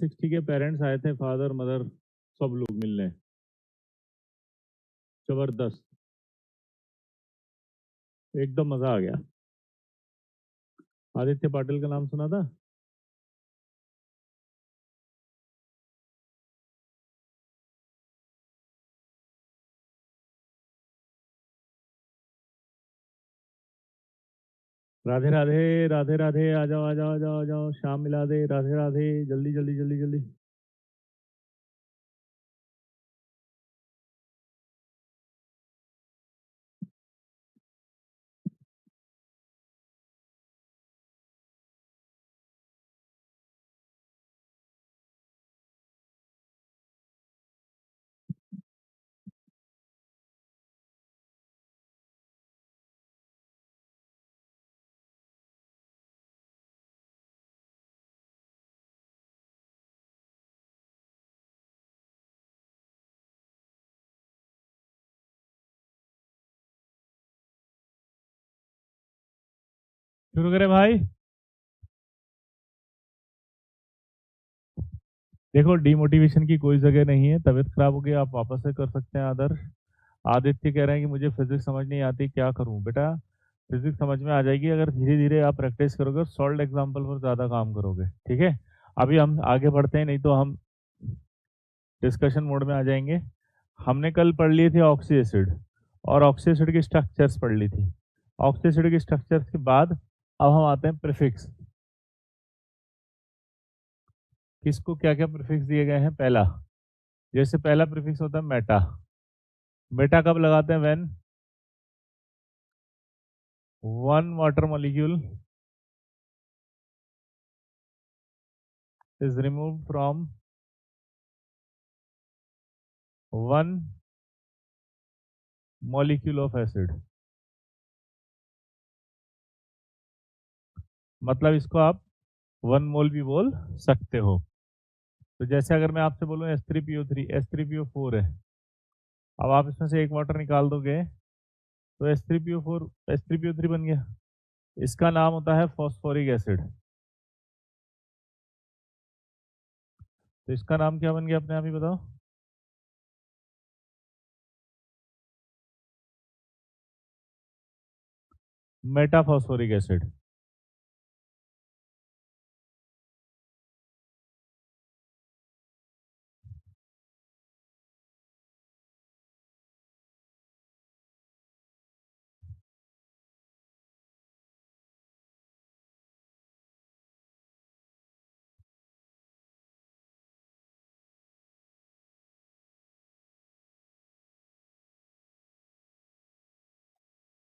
60 के पेरेंट्स आए थे, फादर मदर सब लोग मिलने। जबरदस्त, एकदम मजा आ गया। आदित्य पाटिल का नाम सुना था? राधे राधे, राधे राधे, आ जाओ आ जाओ आ जाओ आ जाओ, शाम मिला दे, राधे राधे, जल्दी जल्दी जल्दी जल्दी। शुरू करें भाई। देखो, डिमोटिवेशन की कोई जगह नहीं है। तबीयत खराब हो गई, आप वापस से कर सकते हैं। आदर्श आदित्य कह रहे हैं कि मुझे फिजिक्स समझ नहीं आती, क्या करूं? बेटा, फिजिक्स समझ में आ जाएगी अगर धीरे धीरे आप प्रैक्टिस करोगे और सॉल्व एग्जाम्पल पर ज्यादा काम करोगे। ठीक है, अभी हम आगे बढ़ते हैं, नहीं तो हम डिस्कशन मोड में आ जाएंगे। हमने कल पढ़ लिए थे ऑक्सी एसिड, और ऑक्सी एसिड की स्ट्रक्चर्स पढ़ ली थी। ऑक्सी एसिड की स्ट्रक्चर्स के बाद अब हम आते हैं प्रीफिक्स। किसको क्या क्या प्रीफिक्स दिए गए हैं? पहला, जैसे पहला प्रीफिक्स होता है मेटा। मेटा कब लगाते हैं? When one water molecule is removed from one molecule of acid. मतलब इसको आप वन मोल भी बोल सकते हो। तो जैसे अगर मैं आपसे बोलूं H3PO3, H3PO4 है, अब आप इसमें से एक वाटर निकाल दोगे तो H3PO4 H3PO3 बन गया। इसका नाम होता है फॉस्फोरिक एसिड। तो इसका नाम क्या बन गया, अपने आप ही बताओ? Metaphosphoric acid.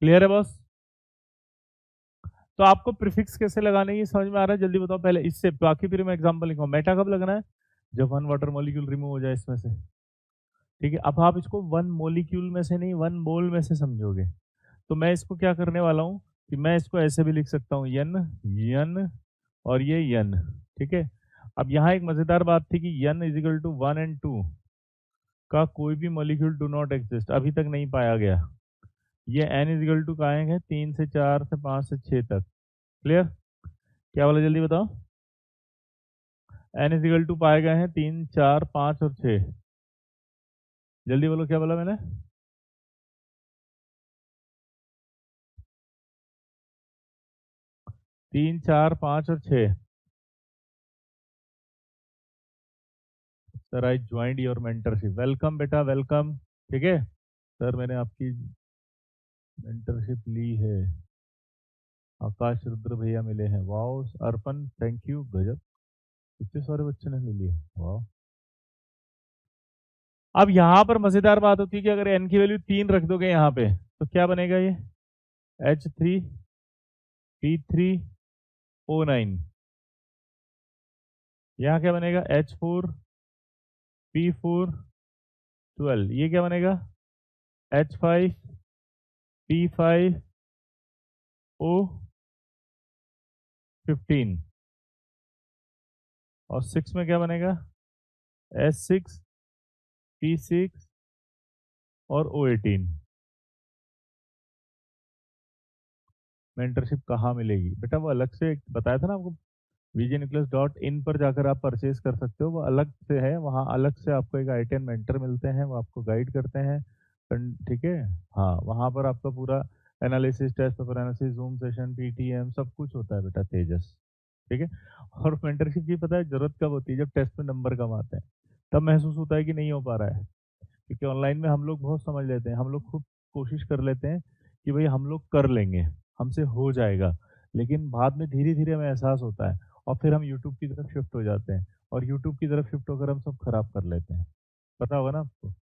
क्लियर है बॉस? तो आपको प्रीफिक्स कैसे लगाने की समझ में आ रहा है? जल्दी बताओ पहले इससे, बाकी फिर मैं एग्जांपल लिखूंगा। मेटा कब लगना है? जब वन वाटर मॉलिक्यूल रिमूव हो जाए इसमें से। ठीक है, अब आप इसको वन मॉलिक्यूल में से नहीं, वन मोल में से समझोगे। तो मैं इसको क्या करने वाला हूँ कि मैं इसको ऐसे भी लिख सकता हूँ, यन यन और ये यन। ठीक है, अब यहाँ एक मजेदार बात थी कि यन इजिकल टू 1 और 2 का कोई भी मॉलिक्यूल डू नॉट एग्जिस्ट, अभी तक नहीं पाया गया। ये एन इजिकल टू का है 3 से 4 से 5 से 6 तक। क्लियर? क्या बोला, जल्दी बताओ? एन इजिकल टू पाए गए हैं 3, 4, 5 और 6। जल्दी बोलो, क्या बोला मैंने? 3, 4, 5 और 6। Sir, I joined your mentorship. Welcome बेटा, वेलकम। ठीक है सर, मैंने आपकी मेंटरशिप ली है। आकाश रुद्र भैया मिले हैं, वाह। अर्पण, थैंक यू, गजब, इतने सारे बच्चे ने ले लिया, वाह। अब यहाँ पर मजेदार बात होती है कि अगर एन की वैल्यू 3 रख दोगे यहाँ पे तो क्या बनेगा? ये H3P3O9। यहाँ क्या बनेगा? H4P412। ये क्या बनेगा? H5P5O15। और 6 में क्या बनेगा? H6P6 और O18। मेंटरशिप कहाँ मिलेगी बेटा? वो अलग से बताया था ना आपको, वीजे न्यूक्लियस डॉट इन पर जाकर आप परचेज कर सकते हो, वो अलग से है, वहाँ अलग से आपको एक ITN मेंटर मिलते हैं, वो आपको गाइड करते हैं। ठीक है, हाँ वहाँ पर आपका पूरा analysis, test paper analysis, zoom session, PTM सब कुछ होता है बेटा तेजस। ठीक है, और मेंटरशिप की पता है जरूरत कब होती है? जब टेस्ट में नंबर कम आते हैं, तब महसूस होता है कि नहीं हो पा रहा है। क्योंकि ऑनलाइन में हम लोग बहुत समझ लेते हैं, हम लोग खूब कोशिश कर लेते हैं कि भाई हम लोग कर लेंगे, हमसे हो जाएगा, लेकिन बाद में धीरे धीरे हमें एहसास होता है और फिर हम यूट्यूब की तरफ शिफ्ट हो जाते हैं, और यूट्यूब की तरफ शिफ्ट होकर हम सब खराब कर लेते हैं। पता होगा ना आपको।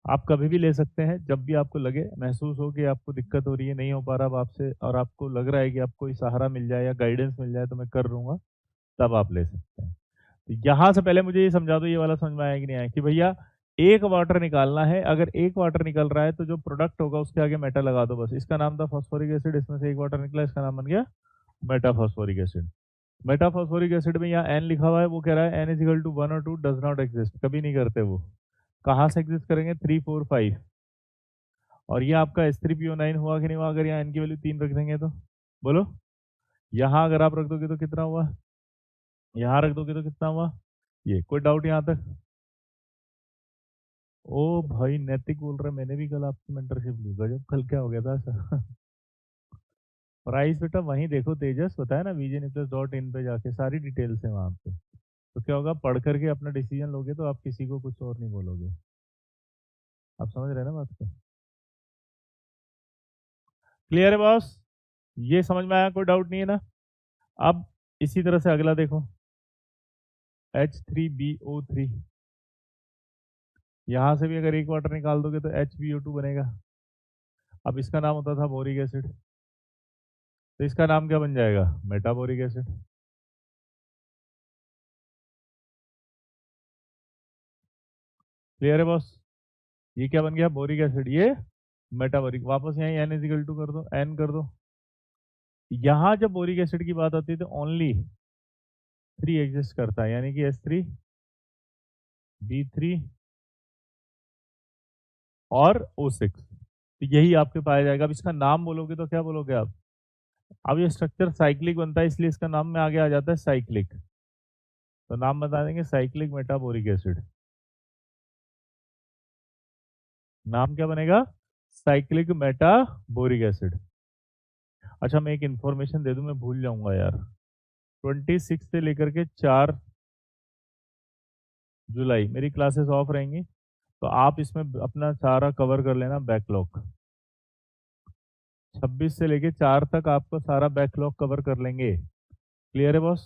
आप कभी भी ले सकते हैं, जब भी आपको लगे, महसूस हो कि आपको दिक्कत हो रही है, नहीं हो पा रहा अब आपसे, और आपको लग रहा है कि आपको कोई सहारा मिल जाए या गाइडेंस मिल जाए तो मैं कर लूंगा, तब आप ले सकते हैं। तो यहाँ से पहले मुझे ये समझा दो, ये वाला समझ में आया कि नहीं आया, कि भैया एक वाटर निकालना है, अगर एक वाटर निकल रहा है तो जो प्रोडक्ट होगा उसके आगे मेटा लगा दो बस। इसका नाम था फॉस्फोरिक एसिड, इसमें से एक वाटर निकला, इसका नाम बन गया Meta phosphoric acid. Meta phosphoric acid में यहाँ एन लिखा हुआ है, वो कह रहा है एन इज इक्वल टू 1 और 2 डज नॉट एग्जिस्ट, कभी नहीं करते वो। कहाँ से एग्जिस्ट करेंगे? 3 4 5। और ये आपका H3PO9 हुआ कि नहीं हुआ अगर यहाँ एन की वैल्यू 3 रख देंगे तो? बोलो, यहाँ अगर आप रख दोगे तो कितना हुआ, यहाँ रख दोगे तो कितना हुआ? ये कोई डाउट यहाँ तक? ओ भाई नैतिक बोल रहे, मैंने भी कल आपकी मेंटरशिप ली, गजब, कल क्या हो गया था ऐसा? प्राइस बेटा वहीं देखो, तेजस बताया ना, VJNucleus.in पे जाके सारी डिटेल्स है वहां पे। तो क्या होगा, पढ़ करके अपना डिसीजन लोगे तो आप किसी को कुछ और नहीं बोलोगे। आप समझ रहे हैं ना बात को? क्लियर है बॉस? ये समझ में आया, कोई डाउट नहीं है ना? अब इसी तरह से अगला देखो, H3BO3, यहां से भी अगर एक वाटर निकाल दोगे तो HBO2 बनेगा। अब इसका नाम होता था बोरिक एसिड, तो इसका नाम क्या बन जाएगा? मेटाबोरिक एसिड। क्लियर है बॉस? ये क्या बन गया? बोरिक एसिड, ये मेटाबोरिक। वापस यहाँ एन इज इक्वल टू कर दो, एन कर दो। यहाँ जब बोरिक एसिड की बात आती है तो ओनली 3 एग्जिस्ट करता है, यानी कि H3B3 और O6, तो यही आपके पाया जाएगा। अब इसका नाम बोलोगे तो क्या बोलोगे आप? अब ये स्ट्रक्चर साइक्लिक बनता है, इसलिए इसका नाम में आगे आ जाता है साइक्लिक, तो नाम बता देंगे साइक्लिक मेटाबोरिक एसिड। नाम क्या बनेगा? Cyclic metaboric acid. अच्छा मैं एक इंफॉर्मेशन दे दूं, मैं भूल जाऊंगा यार, 26 से लेकर के 4 जुलाई मेरी क्लासेस ऑफ रहेंगी, तो आप इसमें अपना सारा कवर कर लेना बैकलॉग। 26 से लेके 4 तक आपको सारा बैकलॉग कवर कर लेंगे। क्लियर है बॉस?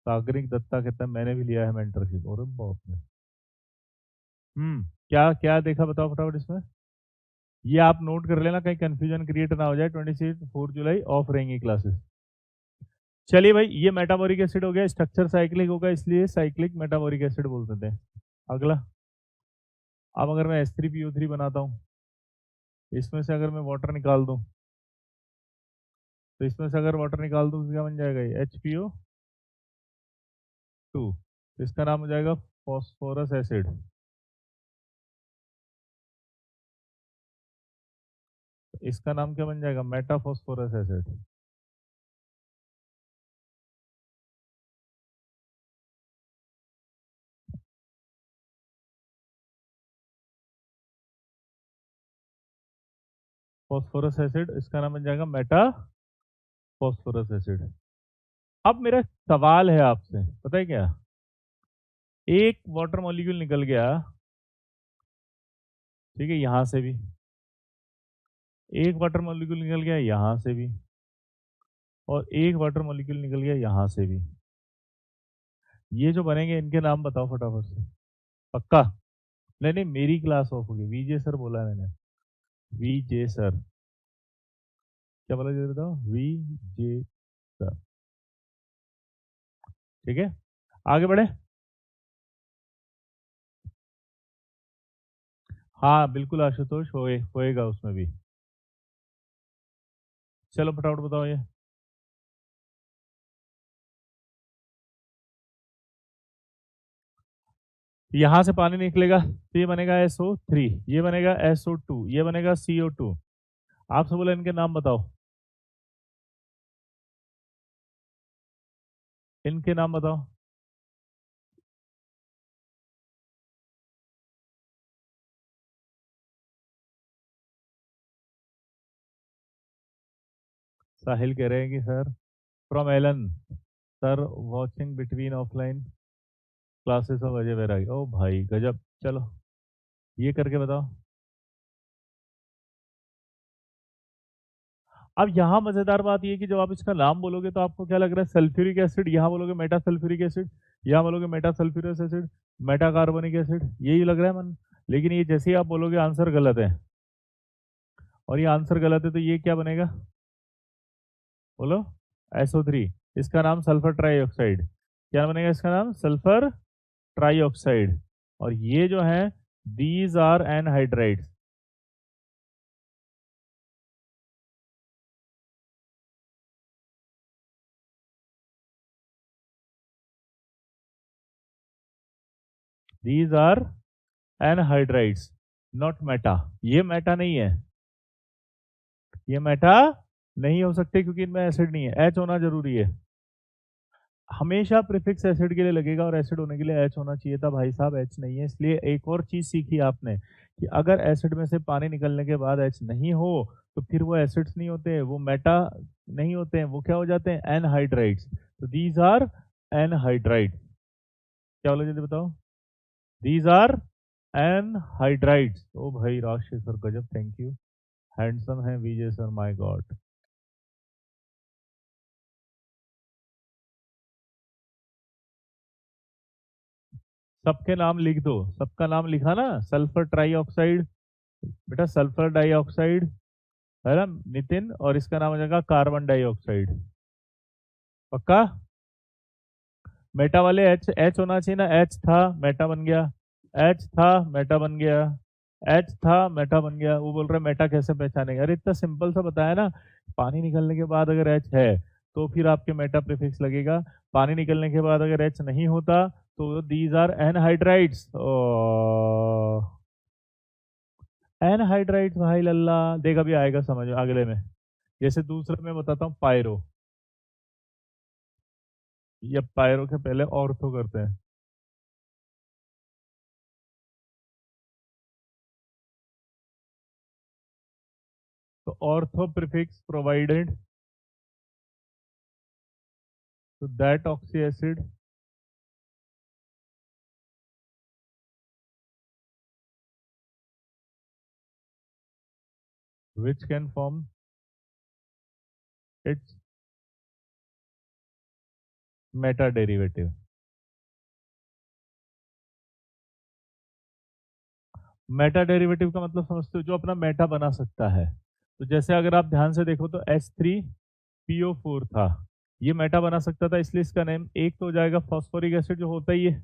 सागरिक दत्ता कहता है मैंने भी लिया है मेंटरशिप, और बाप रे। क्या क्या देखा बताओ फटाफट इसमें। ये आप नोट कर लेना, कहीं कंफ्यूजन क्रिएट ना हो जाए। 26 4 जुलाई ऑफ रहेंगी क्लासेस। चलिए भाई, ये मेटाबोरिक एसिड हो गया, स्ट्रक्चर साइक्लिक होगा इसलिए साइक्लिक मेटाबोरिक एसिड बोलते थे। अगला, अब अगर मैं H3PO3 बनाता हूँ, इसमें से अगर मैं वाटर निकाल दूं, तो इसमें से अगर वाटर निकाल दूं तो क्या बन जाएगा? ये HPO2, तो इसका नाम हो जाएगा फॉस्फोरस एसिड। इसका नाम क्या बन जाएगा? मेटाफॉस्फोरस एसिड। फॉस्फोरस एसिड, इसका नाम बन जाएगा मेटा फॉस्फोरस एसिड। अब मेरा सवाल है आपसे, पता है क्या? एक वाटर मॉलिक्यूल निकल गया, ठीक है, यहां से भी एक वाटर मॉलिक्यूल निकल गया, यहां से भी, और एक वाटर मॉलिक्यूल निकल गया यहां से भी। ये जो बनेंगे इनके नाम बताओ फटाफट से। पक्का? नहीं नहीं, मेरी क्लास ऑफ होगी, VJ सर बोला है मैंने, VJ सर। क्या बोला, जरा बताओ, VJ सर। ठीक है, आगे बढ़े। हाँ बिल्कुल आशुतोष, होएगा उसमें भी। चलो फटाफट बताओ ये। यहां से पानी निकलेगा तो ये बनेगा SO3, ये बनेगा SO2, ये बनेगा CO2। आपसे बोला इनके नाम बताओ। इनके नाम बताओ। साहिल कह रहे हैं कि sir, from Allen, sir watching between offline classes of Ajay Vairagi. ओ भाई गजब, चलो ये करके बताओ। अब यहाँ मजेदार बात ये है कि जब आप इसका नाम बोलोगे तो आपको क्या लग रहा है, सल्फ्यूरिक एसिड, यहाँ बोलोगे मेटा सल्फ्यूरिक एसिड, यहाँ बोलोगे Meta sulphurous acid, Meta carbonic acid, यही लग रहा है मन। लेकिन ये जैसे ही आप बोलोगे आंसर गलत है, और ये आंसर गलत है तो ये क्या बनेगा, बोलो, SO3। इसका नाम सल्फर ट्राईऑक्साइड, क्या बनेगा इसका नाम, सल्फर ट्राईऑक्साइड। और ये जो है, these are anhydrides. These are anhydrides, not meta. ये मेटा नहीं है, ये मेटा नहीं हो सकते क्योंकि इनमें एसिड नहीं है, एच होना जरूरी है। हमेशा प्रीफिक्स एसिड के लिए लगेगा और एसिड होने के लिए एच होना चाहिए था भाई साहब, एच नहीं है। इसलिए एक और चीज सीखी आपने कि अगर एसिड में से पानी निकलने के बाद एच नहीं हो तो फिर वो एसिड्स नहीं होते, वो मेटा नहीं होते हैं, वो क्या हो जाते हैं, एनहाइड्राइड्स। तो दीज आर एनहाइड्राइड्स। क्या बोला जल्दी बताओ, दीज आर एनहाइड्राइड्स। ओ भाई राजशेखर सर गजब, थैंक यू, हैंडसम है विजय सर, माय गॉड। सबके नाम लिख दो, सबका नाम लिखा ना, सल्फर ट्राईऑक्साइड, बेटा सल्फर डाइऑक्साइड है ना नितिन, और इसका नाम हो जाएगा कार्बन डाइऑक्साइड। पक्का। मेटा वाले एच, एच होना चाहिए ना, एच था मेटा बन गया, एच था मेटा बन गया, एच था मेटा बन गया। वो बोल रहे मेटा कैसे पहचानेंगे, अरे इतना सिंपल सा बताया ना, पानी निकलने के बाद अगर एच है तो फिर आपके मेटा प्रीफिक्स लगेगा, पानी निकलने के बाद अगर एच नहीं होता तो दीज आर एनहाइड्राइड्स। एनहाइड्राइड्स भाई लल्ला, देख अभी आएगा समझ में अगले में। जैसे दूसरे में बताता हूँ, पायरो, ये पायरो के पहले ऑर्थो करते हैं। तो ortho prefix provided to that oxy acid which can form its meta derivative। Meta derivative का मतलब समझते हो, जो अपना मेटा बना सकता है। तो जैसे अगर आप ध्यान से देखो तो H3PO4 था, ये मेटा बना सकता था, इसलिए इसका नेम एक तो हो जाएगा फॉस्फोरिक एसिड जो होता ही है,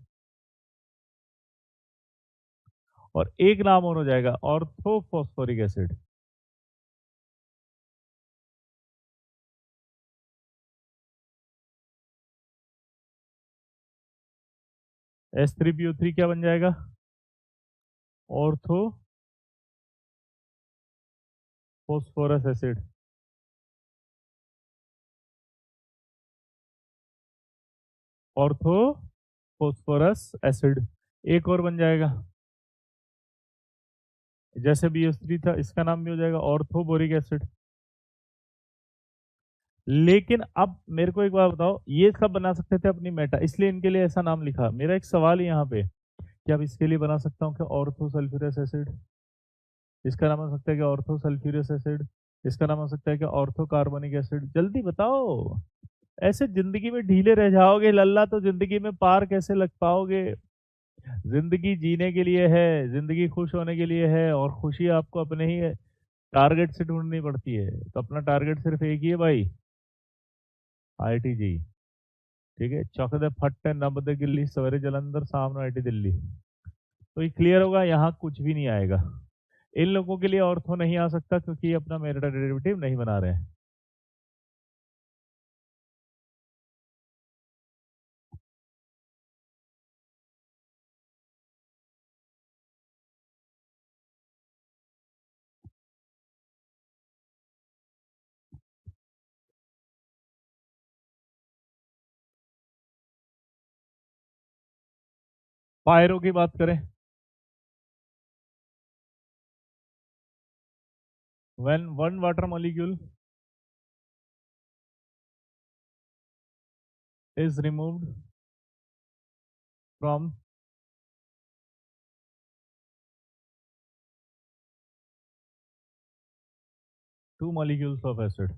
और एक नाम और हो जाएगा ऑर्थोफॉस्फोरिक एसिड। H3PO3 क्या बन जाएगा, ऑर्थोफॉस्फोरस एसिड। Orthophosphorous acid. एक और बन जाएगा, जैसे BH3 था, इसका नाम भी हो जाएगा ऑर्थोबोरिक एसिड। लेकिन अब मेरे को एक बात बताओ, ये सब बना सकते थे अपनी मेटा, इसलिए इनके लिए ऐसा नाम लिखा। मेरा एक सवाल है यहाँ पे, कि अब इसके लिए बना सकता हूँ क्या, ऑर्थो सल्फ्यूरस एसिड, इसका नाम हो सकता है कि ऑर्थो सल्फ्यूरस एसिड, इसका नाम हो सकता है कि ऑर्थो कार्बोनिक एसिड। जल्दी बताओ, ऐसे जिंदगी में ढीले रह जाओगे लल्ला तो जिंदगी में पार कैसे लग पाओगे। जिंदगी जीने के लिए है, जिंदगी खुश होने के लिए है, और खुशी आपको अपने ही टारगेट से ढूंढनी पड़ती है। तो अपना टारगेट सिर्फ एक ही है भाई, IIT जी। ठीक है, चौकदे फट्टे नब्बे गिल्ली सवेरे जलंधर सामने IIT दिल्ली। तो ये क्लियर होगा, यहाँ कुछ भी नहीं आएगा। इन लोगों के लिए ऑर्थो नहीं आ सकता क्योंकि ये अपना मेटा डेरिवेटिव नहीं बना रहे हैं। पायरो की बात करें, when one water molecule is removed from two molecules of acid,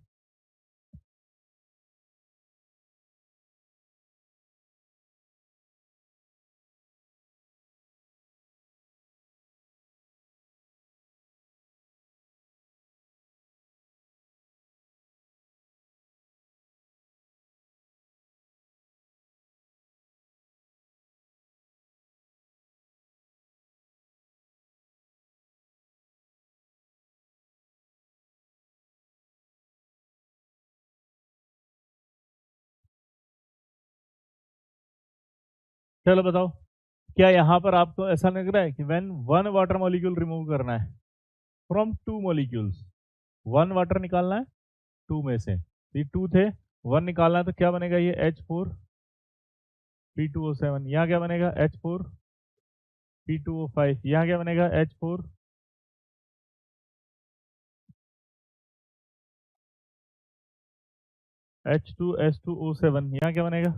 चलो बताओ, क्या यहाँ पर आपको ऐसा लग रहा है कि when one water molecule remove करना है from two molecules, one water निकालना है टू में से, ये टू थे, वन निकालना है तो क्या बनेगा, ये H4P2O7, यहाँ क्या बनेगा H4P2O5, यहाँ क्या बनेगा H2S2O7, यहाँ क्या बनेगा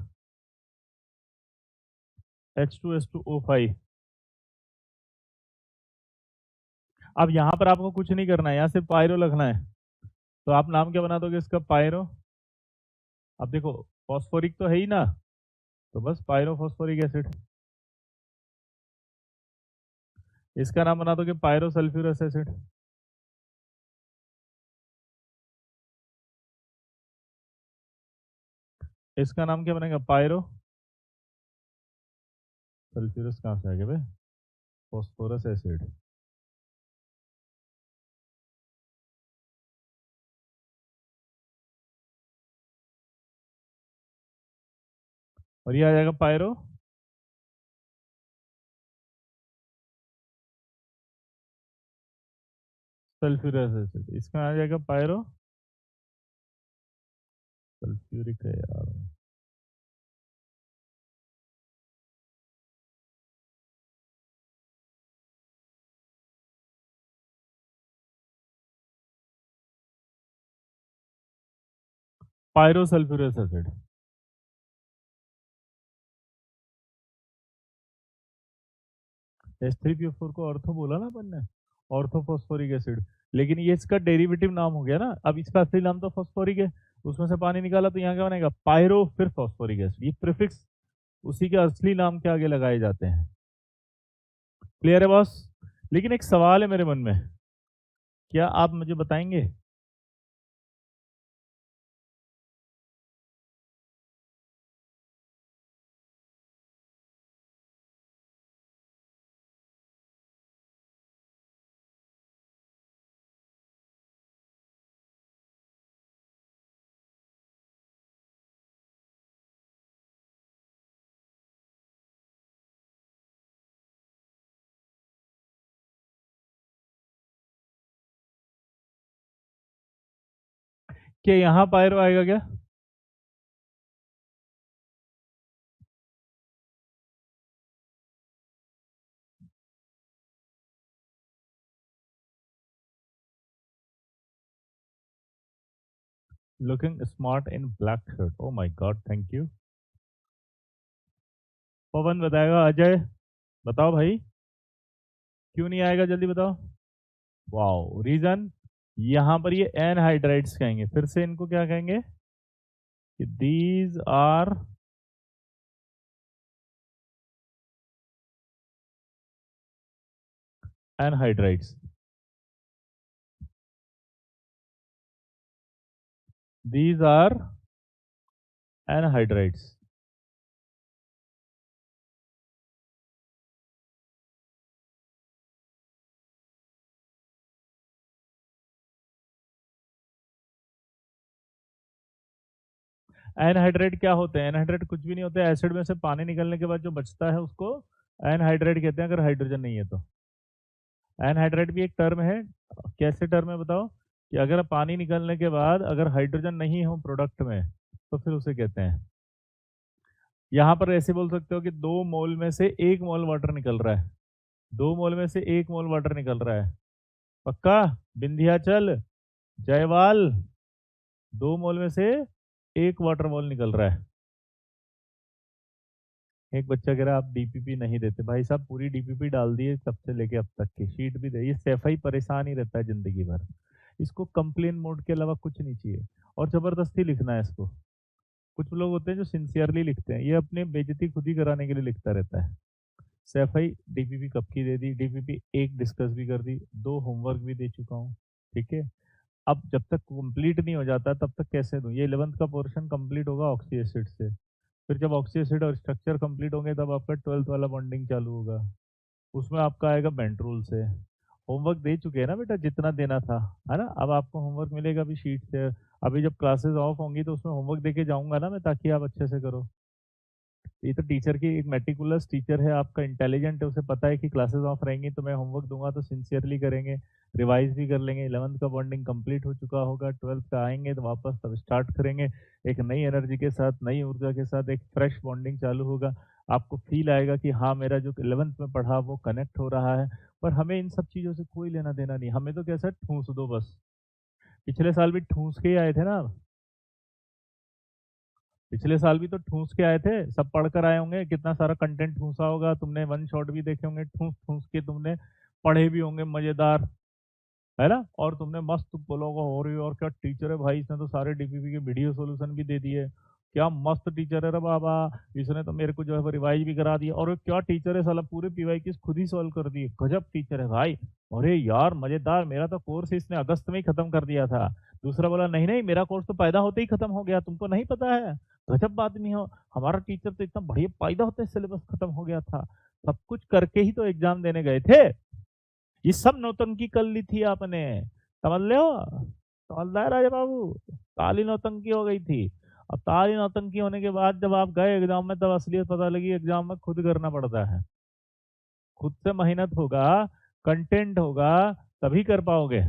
H2S2O5। अब यहाँ पर आपको कुछ नहीं करना है, यहाँ से पायरो लिखना है, तो आप नाम क्या बना दोगे इसका, पायरो। अब देखो फॉस्फोरिक तो है ही ना, तो बस पायरो फॉस्फोरिक एसिड, इसका नाम बना दोगे पायरो सल्फ्यूरस एसिड। इसका नाम क्या बनेगा, पायरो सल्फ्यूरस, कहाँ से आ गया भाई, फॉस्फोरस एसिड। और ये आ जाएगा पायरो सल्फ्यूरस एसिड, इसका आ जाएगा पायरो सल्फ्यूरिक है यार। पायरो सल्फ्यूरस एसिड, H3PO4 को ऑर्थो बोला ना अपन ने, ऑर्थो फॉस्फोरिक एसिड, लेकिन ये इसका डेरिवेटिव नाम हो गया ना, अब इसका असली नाम तो फॉस्फोरिक है, उसमें से पानी निकाला तो यहाँ क्या बनेगा, पायरो फिर फॉस्फोरिक एसिड, ये प्रीफिक्स उसी के असली नाम के आगे लगाए जाते हैं। क्लियर है बॉस? लेकिन एक सवाल है मेरे मन में, क्या आप मुझे बताएंगे, कि यहाँ पायरो आएगा क्या, looking smart in black shirt, oh my god thank you. Pawan बताएगा, अजय बताओ भाई, क्यों नहीं आएगा जल्दी बताओ। वाओ, रीजन, यहाँ पर ये एनहाइड्राइड्स कहेंगे, फिर से इनको क्या कहेंगे, these are anhydrides, these are anhydrides। Anhydrate क्या होते हैं, एनहाइड्रेट कुछ भी नहीं होते, एसिड में से पानी निकलने के बाद जो बचता है उसको एनहाइड्रेट कहते हैं, अगर हाइड्रोजन नहीं है तो। एनहाइड्रेट भी एक टर्म है, कैसे टर्म है बताओ, कि अगर पानी निकलने के बाद अगर हाइड्रोजन नहीं हो प्रोडक्ट में तो फिर उसे कहते हैं यहां पर ऐसे बोल सकते हो कि 2 मोल में से 1 मोल वाटर निकल रहा है, 2 मोल में से 1 मोल वाटर निकल रहा है। पक्का? विंध्याचल, जयवाल, 2 मोल में से 1 वाटर मोल निकल रहा है। एक बच्चा कह रहा है आप डीपीपी नहीं देते। भाई साहब पूरी डीपीपी डाल दिए तब से लेके अब तक की शीट भी दे। ये सैफई परेशान ही रहता है जिंदगी भर, इसको कंप्लेन मोड के अलावा कुछ नहीं चाहिए और जबरदस्ती लिखना है इसको। कुछ लोग होते हैं जो सिंसियरली लिखते हैं, ये अपने बेइज्जती खुद ही कराने के लिए लिखता रहता है। सैफई डीपीपी कब की दे दी, डीपीपी 1 डिस्कस भी कर दी, 2 होमवर्क भी दे चुका हूँ। ठीक है, अब जब तक कंप्लीट नहीं हो जाता तब तक कैसे दूं? ये 11th का पोर्शन कंप्लीट होगा ऑक्सी एसिड से, फिर जब ऑक्सी एसिड और स्ट्रक्चर कंप्लीट होंगे तब आपका 12th वाला बॉन्डिंग चालू होगा, उसमें आपका आएगा बेंट्रोल से। होमवर्क दे चुके हैं ना बेटा जितना देना था, है ना? अब आपको होमवर्क मिलेगा भी शीट से। अभी जब क्लासेस ऑफ होंगी तो उसमें होमवर्क दे के जाऊंगा ना मैं, ताकि आप अच्छे से करो। ये तो टीचर की, एक मेटिकुलस टीचर है आपका, इंटेलिजेंट है, उसे पता है कि क्लासेस ऑफ रहेंगी तो मैं होमवर्क दूंगा तो सिंसियरली करेंगे, रिवाइज भी कर लेंगे। 11th का बॉन्डिंग कंप्लीट हो चुका होगा, 12th का आएंगे तो वापस तब स्टार्ट करेंगे एक नई एनर्जी के साथ, नई ऊर्जा के साथ, एक फ्रेश बॉन्डिंग चालू होगा। आपको फील आएगा कि हाँ मेरा जो 11th में पढ़ा वो कनेक्ट हो रहा है। पर हमें इन सब चीज़ों से कोई लेना देना नहीं, हमें तो कैसा ठूस दो बस। पिछले साल भी ठूस के ही आए थे ना, पिछले साल भी तो ठूस के आए थे, सब पढ़कर आए होंगे, कितना सारा कंटेंट ठूसा होगा तुमने, वन शॉट भी देखे होंगे, ठूस ठूस के तुमने पढ़े भी होंगे, मजेदार, है ना? और तुमने मस्त बोलोगे और क्या टीचर है भाई, इसने तो सारे डीपीपी के वीडियो सॉल्यूशन भी दे दिए, क्या मस्त टीचर है रे बाबा, इसने तो मेरे को जो है रिवाइज भी करा दिया, और ये क्या टीचर है साला, पूरे पीवाई की खुद ही सॉल्व कर दिए, गजब टीचर है भाई। अरे यार मजेदार, मेरा तो कोर्स इसने अगस्त में ही खत्म कर दिया था। दूसरा बोला नहीं नहीं मेरा कोर्स तो पैदा होते ही खत्म हो गया, तुमको नहीं पता है, गजब आदमी हो, हमारा टीचर तो इतना बढ़िया, पैदा होते सिलेबस खत्म हो गया था। सब कुछ करके ही तो एग्जाम देने गए थे। ये सब नौटंकी कर ली थी आपने, समझ ले हो? समझदार है राजा बाबू, काली नौटंकी हो गई थी। अब काली नौटंकी होने के बाद जब आप गए एग्जाम में तब असलियत पता लगी, एग्जाम में खुद करना पड़ता है, खुद से मेहनत होगा, कंटेंट होगा, तभी कर पाओगे।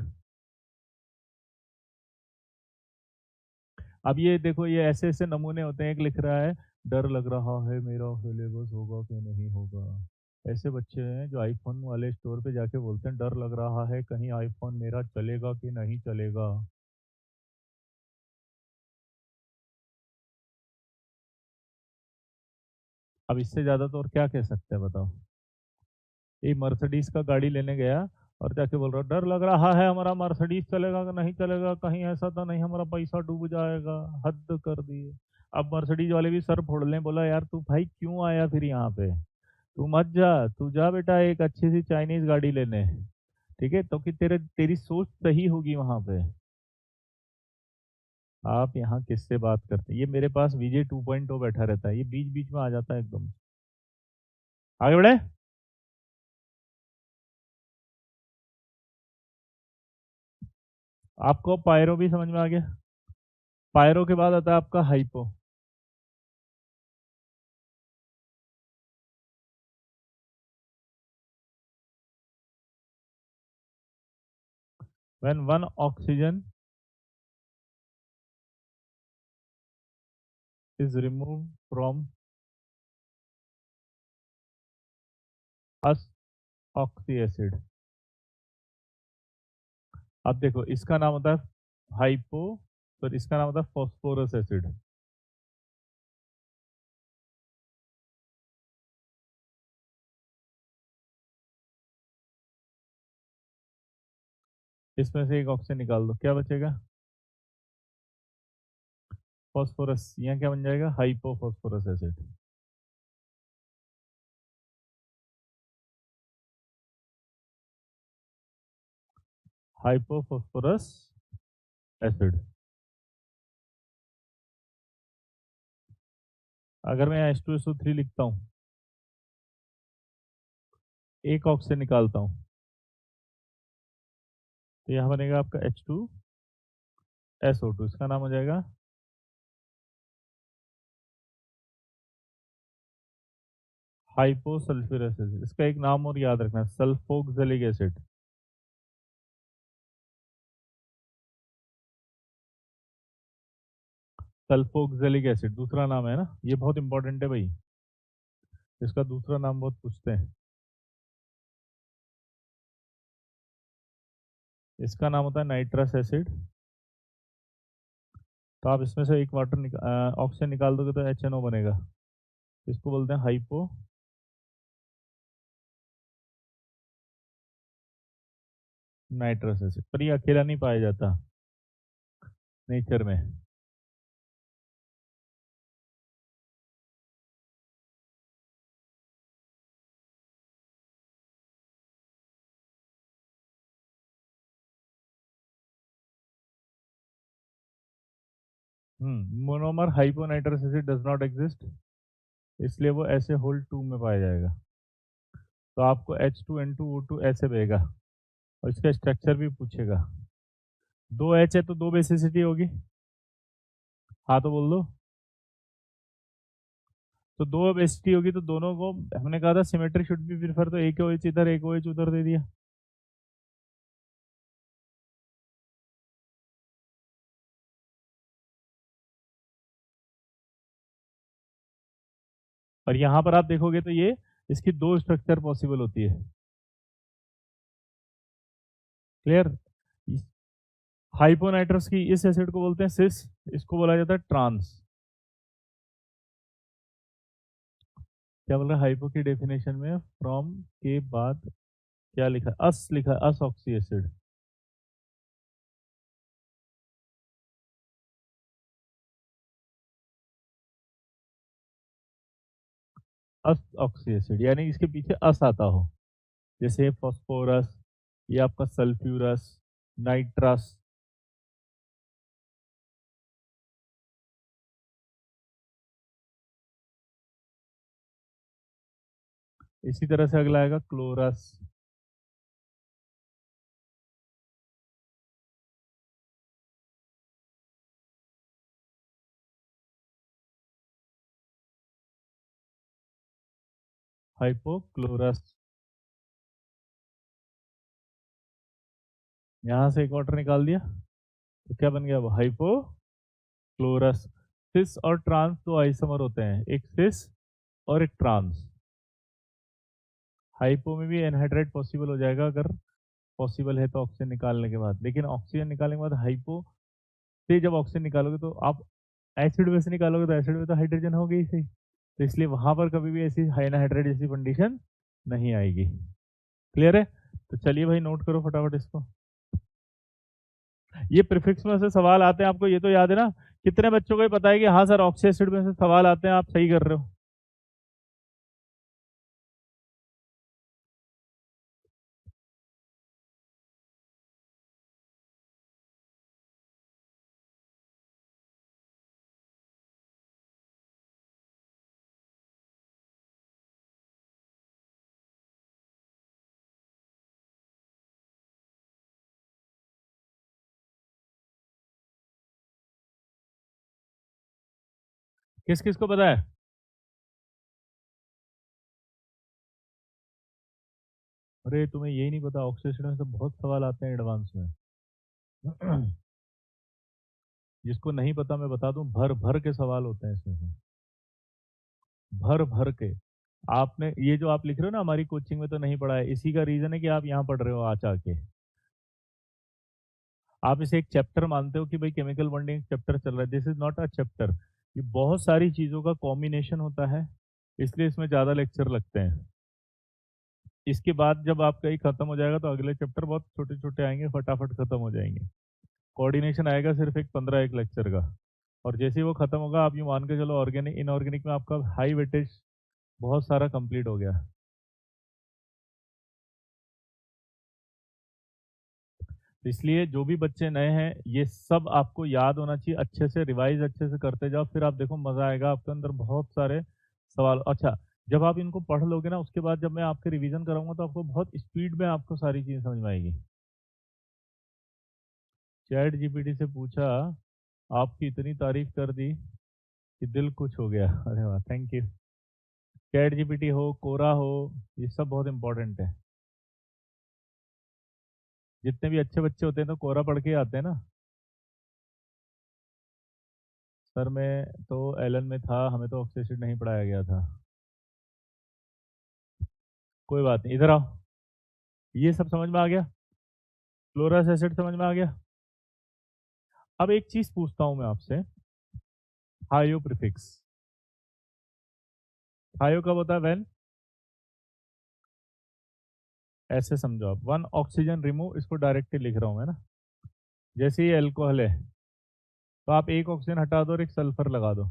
अब ये देखो, ये ऐसे ऐसे नमूने होते हैं, एक लिख रहा है डर लग रहा है मेरा सिलेबस होगा कि नहीं होगा। ऐसे बच्चे हैं जो आईफोन वाले स्टोर पे जाके बोलते हैं डर लग रहा है कहीं आईफोन मेरा चलेगा कि नहीं चलेगा। अब इससे ज्यादा तो और क्या कह सकते हैं बताओ? ये मर्सिडीज का गाड़ी लेने गया और जाके बोल रहा डर लग रहा है हमारा मर्सिडीज चलेगा कि नहीं चलेगा, कहीं ऐसा तो नहीं हमारा पैसा डूब जाएगा। हद कर दिए। अब मर्सिडीज वाले भी सर फोड़ लें, बोला यार तू भाई क्यों आया फिर यहाँ पे, तू मत जा, तू जा बेटा एक अच्छी सी चाइनीज गाड़ी लेने। ठीक है, तो कि तेरी सोच सही होगी वहां पे। आप यहाँ किससे बात करते हैं? ये मेरे पास विजय 2.0 बैठा रहता है, ये बीच बीच में आ जाता है एकदम। आगे बढ़े। आपको पायरो भी समझ में आ गया? पायरो के बाद आता है आपका hypo. when one oxygen is removed from us oxy acid. अब देखो इसका नाम होता है हाइपो, तो इसका नाम होता है फॉस्फोरस एसिड। इसमें से एक ऑक्सीजन निकाल दो, क्या बचेगा? फॉस्फोरस। यहाँ क्या बन जाएगा? Hypo phosphorous acid. Hypo phosphorous acid. अगर मैं H2SO3 लिखता हूँ, एक ऑक्सीजन निकालता हूँ, तो यहाँ बनेगा आपका H2SO2, इसका नाम हो जाएगा हाइपोसल्फ्यूरस एसिड। इसका एक नाम और याद रखना, सल्फोक्सिलिक एसिड। सल्फोक्सिलिक एसिड दूसरा नाम है ना, ये बहुत इंपॉर्टेंट है भाई, इसका दूसरा नाम बहुत पूछते हैं। इसका नाम होता है नाइट्रस एसिड। तो आप इसमें से एक वाटर ऑक्सीजन निकाल दोगे तो HNO बनेगा, इसको बोलते हैं हाइपो नाइट्रस एसिड। पर ये अकेला नहीं पाया जाता नेचर में। Monomer hyponitrous acid does not exist, इसलिए वो ऐसे होल 2 में पाया जाएगा। तो आपको H2N2O2 ऐसे बहेगा, और इसका स्ट्रक्चर भी पूछेगा। 2H है तो 2 बेसिसिटी होगी, हाँ तो बोल दो। तो 2 बेसिसिटी होगी तो दोनों को हमने कहा था सिमेट्री शुड बी प्रीफर, तो एक OH इधर एक OH उधर दे दिया। और यहाँ पर आप देखोगे तो ये इसकी 2 स्ट्रक्चर पॉसिबल होती है। क्लियर। हाइपोनाइट्रस की इस एसिड को बोलते हैं सिस, इसको बोला जाता है ट्रांस। क्या बोल रहा है हाइपो की डेफिनेशन में, फ्रॉम के बाद क्या लिखा है, अस लिखा है, अस ऑक्सी एसिड। अस ऑक्सी एसिड यानी इसके पीछे अस आता हो, जैसे फॉस्फोरस, ये आपका सल्फ्यूरस, नाइट्रस। इसी तरह से अगला आएगा क्लोरस। हाइपोक्लोरस। यहां से एक वाटर निकाल दिया तो क्या बन गया वो हाइपोक्लोरस। सिस और ट्रांस दो आइसोमर होते हैं, एक सिस और एक ट्रांस। हाइपो में भी एनहाइड्रेट पॉसिबल हो जाएगा अगर पॉसिबल है तो ऑक्सीजन निकालने के बाद, लेकिन ऑक्सीजन निकालने के बाद हाइपो से जब ऑक्सीजन निकालोगे तो आप एसिड में से निकालोगे तो एसिड में तो हाइड्रोजन हो गई सही, तो इसलिए वहां पर कभी भी ऐसी एनहाइड्रेट जैसी कंडीशन नहीं आएगी। क्लियर है। तो चलिए भाई नोट करो फटाफट इसको। ये प्रीफिक्स में से सवाल आते हैं आपको ये तो याद है ना, कितने बच्चों को ये पता है कि हाँ सर ऑक्सी एसिड में से सवाल आते हैं, आप सही कर रहे हो। किस किस को पता है। अरे तुम्हें यही नहीं पता, ऑक्सी एसिड में से बहुत सवाल आते हैं एडवांस में। जिसको नहीं पता मैं बता दूं, भर भर के सवाल होते हैं इसमें से, भर भर के। आपने ये जो आप लिख रहे हो ना हमारी कोचिंग में तो नहीं पढ़ा है, इसी का रीजन है कि आप यहाँ पढ़ रहे हो आज आके। आप इसे एक चैप्टर मानते हो कि भाई केमिकल बॉन्डिंग चैप्टर चल रहा है, this is not a chapter. ये बहुत सारी चीजों का कॉम्बिनेशन होता है, इसलिए इसमें ज्यादा लेक्चर लगते हैं। इसके बाद जब आपका ये खत्म हो जाएगा तो अगले चैप्टर बहुत छोटे छोटे आएंगे, फटाफट खत्म हो जाएंगे। कोऑर्डिनेशन आएगा सिर्फ एक 15 एक लेक्चर का, और जैसे ही वो खत्म होगा आप ये मान के चलो ऑर्गेनिक इनऑर्गेनिक में आपका हाई वेटेज बहुत सारा कंप्लीट हो गया। तो इसलिए जो भी बच्चे नए हैं ये सब आपको याद होना चाहिए, अच्छे से रिवाइज अच्छे से करते जाओ, फिर आप देखो मजा आएगा आपके अंदर बहुत सारे सवाल। अच्छा, जब आप इनको पढ़ लोगे ना उसके बाद जब मैं आपके रिवीजन कराऊंगा तो आपको बहुत स्पीड में आपको सारी चीजें समझ में आएगी। चैट जीपीटी से पूछा, आपकी इतनी तारीफ कर दी कि दिल खुश हो गया। अरे वाह, थैंक यू। चैट जीपीटी हो, कोरा हो, ये सब बहुत इंपॉर्टेंट है। जितने भी अच्छे बच्चे होते हैं तो कोरा पढ़ के आते हैं ना। सर मैं तो एलन में था, हमें तो ऑक्सी एसिड नहीं पढ़ाया गया था। कोई बात नहीं, इधर आओ। ये सब समझ में आ गया, क्लोरस एसिड समझ में आ गया। अब एक चीज पूछता हूं मैं आपसे, थायो प्रीफिक्स। थायो कब होता है? व्हेन, ऐसे समझो आप, वन ऑक्सीजन रिमूव, इसको डायरेक्टली लिख रहा हूं मैं ना। जैसे ये एल्कोहल है तो आप एक ऑक्सीजन हटा दो और एक सल्फर लगा दो,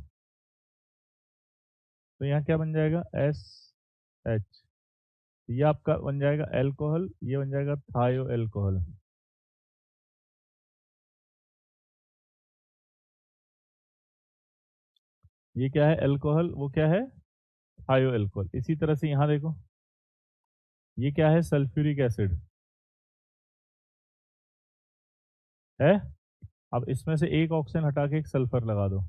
तो यहाँ क्या बन जाएगा? S H. ये आपका बन जाएगा एल्कोहल, ये बन जाएगा थायो एल्कोहल। ये क्या है? एल्कोहल, वो क्या है? थायो एल्कोहल। इसी तरह से यहाँ देखो, ये क्या है? सल्फ्यूरिक एसिड है। अब इसमें से एक ऑक्सीजन हटा के एक सल्फर लगा दो,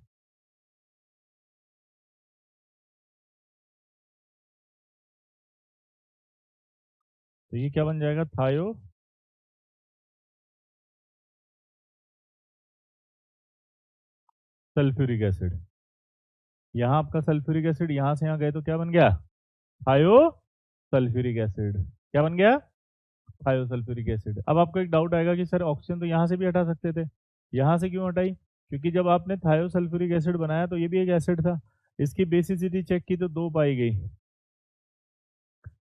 तो ये क्या बन जाएगा? थायो सल्फ्यूरिक एसिड। यहाँ आपका सल्फ्यूरिक एसिड यहाँ से यहाँ गए तो क्या बन गया? थायो सल्फ्यूरिक एसिड। क्या बन गया? थायो सल्फ्यूरिक एसिड। अब आपको एक डाउट आएगा कि सर ऑक्सीजन तो यहाँ से भी हटा सकते थे, यहाँ से क्यों हटाई? क्योंकि जब आपने थायो सल्फ्यूरिक एसिड बनाया तो ये भी एक एसिड था, इसकी बेसिसिटी चेक की तो 2 पाई गई।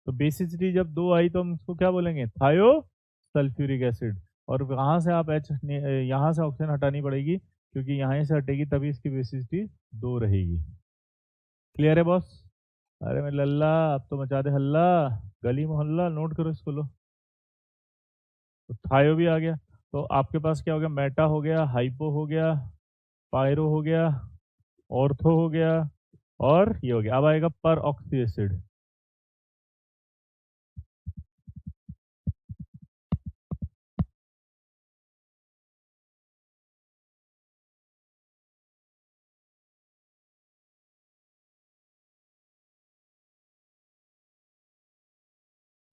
तो बेसिसिटी जब 2 आई तो हम इसको क्या बोलेंगे? थायो सल्फ्यूरिक एसिड। और वहां से आप एच, यहाँ से ऑक्सीजन हटानी पड़ेगी क्योंकि यहाँ से हटेगी तभी इसकी बेसिसिटी 2 रहेगी। क्लियर है बॉस? अरे मैं लल्ला, अब तो मचा दे हल्ला, गली मोहल्ला, नोट करो इसको लो। तो थायो भी आ गया, तो आपके पास क्या हो गया? मेटा हो गया, हाइपो हो गया, पायरो हो गया, ऑर्थो हो गया, और ये हो गया। अब आएगा पर ऑक्सी एसिड।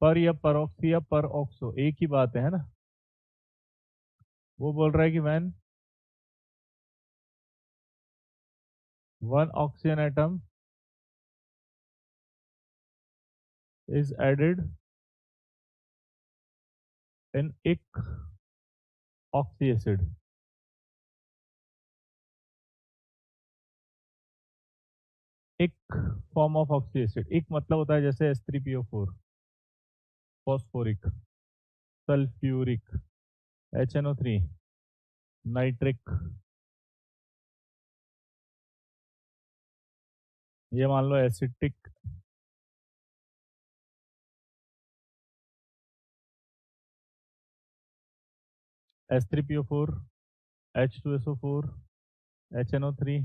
पर या परऑक्सी या पर ऑक्सो एक ही बात है ना। वो बोल रहा है कि van one oxygen atom is added in ic oxy acid, ic form of oxy acid. इक मतलब होता है जैसे H3PO4, phosphoric, sulphuric, HNO3, nitric. ये मान लो acetic, H3PO4, H2SO4, HNO3,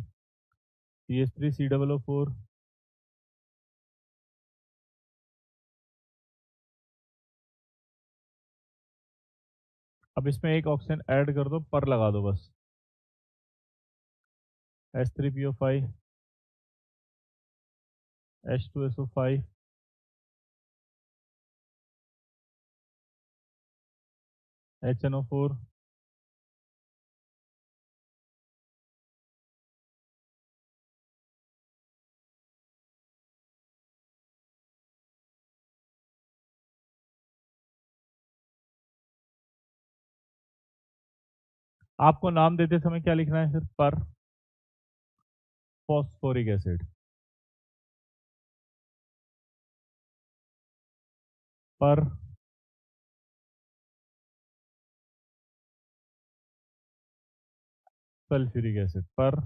CH3COO4। अब इसमें एक ऑक्सीजन ऐड कर दो, पर लगा दो बस, H3PO5, H2SO5, HNO4। आपको नाम देते समय क्या लिखना है? सिर्फ पर फॉस्फोरिक एसिड, पर सल्फ्यूरिक एसिड, पर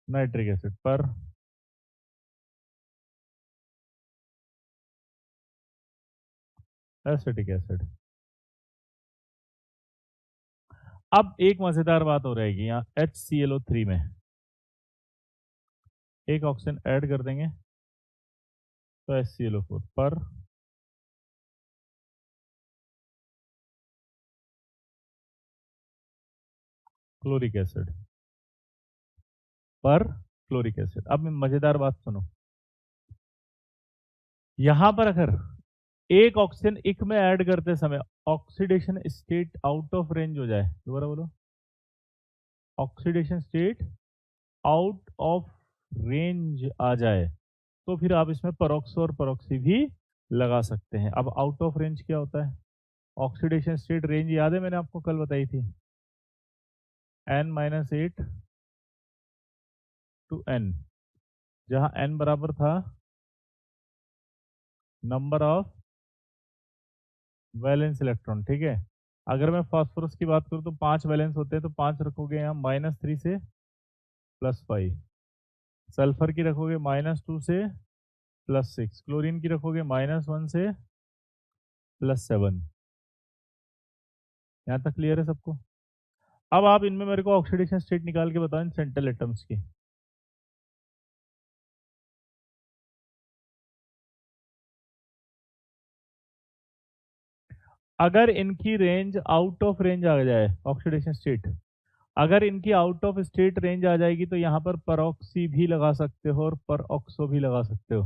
नाइट्रिक एसिड, पर एसिटिक एसिड। अब एक मजेदार बात हो रहेगी यहाँ HClO3 में, एक ऑक्सीजन ऐड कर देंगे तो HClO4, पर क्लोरिक एसिड, पर क्लोरिक एसिड। अब मजेदार बात सुनो, यहां पर अगर एक ऑक्सीजन इक में ऐड करते समय oxidation state out of range हो जाए, दोबारा बोलो, oxidation state out of range आ जाए, तो फिर आप इसमें पेरोक्सो और पेरोक्सी भी लगा सकते हैं। अब आउट ऑफ रेंज क्या होता है? ऑक्सीडेशन स्टेट रेंज याद है, मैंने आपको कल बताई थी, n-8 टू n, जहां n बराबर था नंबर ऑफ वैलेंस इलेक्ट्रॉन, ठीक है। अगर मैं फास्फोरस की बात करूं तो 5 वैलेंस होते हैं, तो 5 रखोगे यहाँ -3 से +5, सल्फर की रखोगे -2 से +6, क्लोरीन की रखोगे -1 से +7। यहाँ तक क्लियर है सबको? अब आप इनमें मेरे को ऑक्सीडेशन स्टेट निकाल के बताओ इन सेंट्रल एटम्स की। अगर इनकी रेंज आउट ऑफ रेंज आ जाए ऑक्सीडेशन स्टेट, अगर इनकी आउट ऑफ स्टेट रेंज आ जाएगी तो यहाँ पर परऑक्सी भी लगा सकते हो और परऑक्सो भी लगा सकते हो।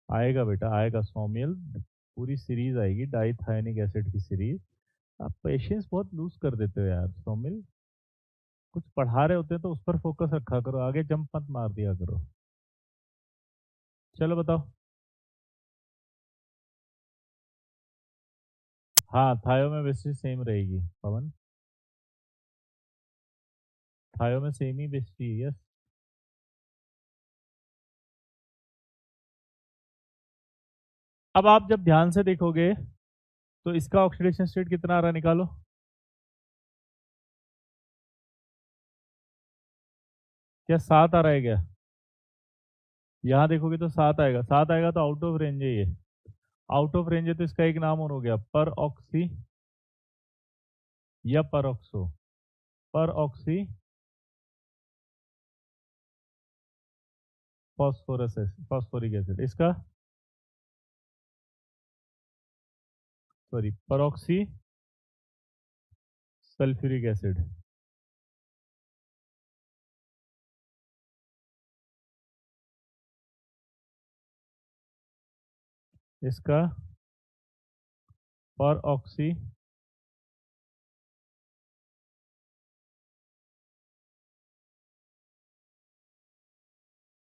आएगा बेटा आएगा सौम्यल, पूरी सीरीज आएगी डाइथायनिक एसिड की सीरीज। आप पेशेंस बहुत लूज कर देते हो यार सौम्यल, कुछ पढ़ा रहे होते हैं तो उस पर फोकस रखा करो, आगे जंप मत मार दिया करो। चलो बताओ। हाँ थायो में बेसिस सेम रहेगी पवन, थायो में सेम ही बेसिस, यस। अब आप जब ध्यान से देखोगे तो इसका ऑक्सीडेशन स्टेट कितना आ रहा है, निकालो। क्या 7 आ रहा है क्या? यहाँ देखोगे तो 7 आएगा, 7 आएगा तो आउट ऑफ रेंज है ये, आउट ऑफ रेंज है तो इसका एक नाम और हो गया पर ऑक्सी या पर ऑक्सो, पर ऑक्सी फॉस्फोरस फॉस्फोरिक एसिड, इसका सॉरी पर ऑक्सी सल्फ्यूरिक एसिड, इसका पर ऑक्सी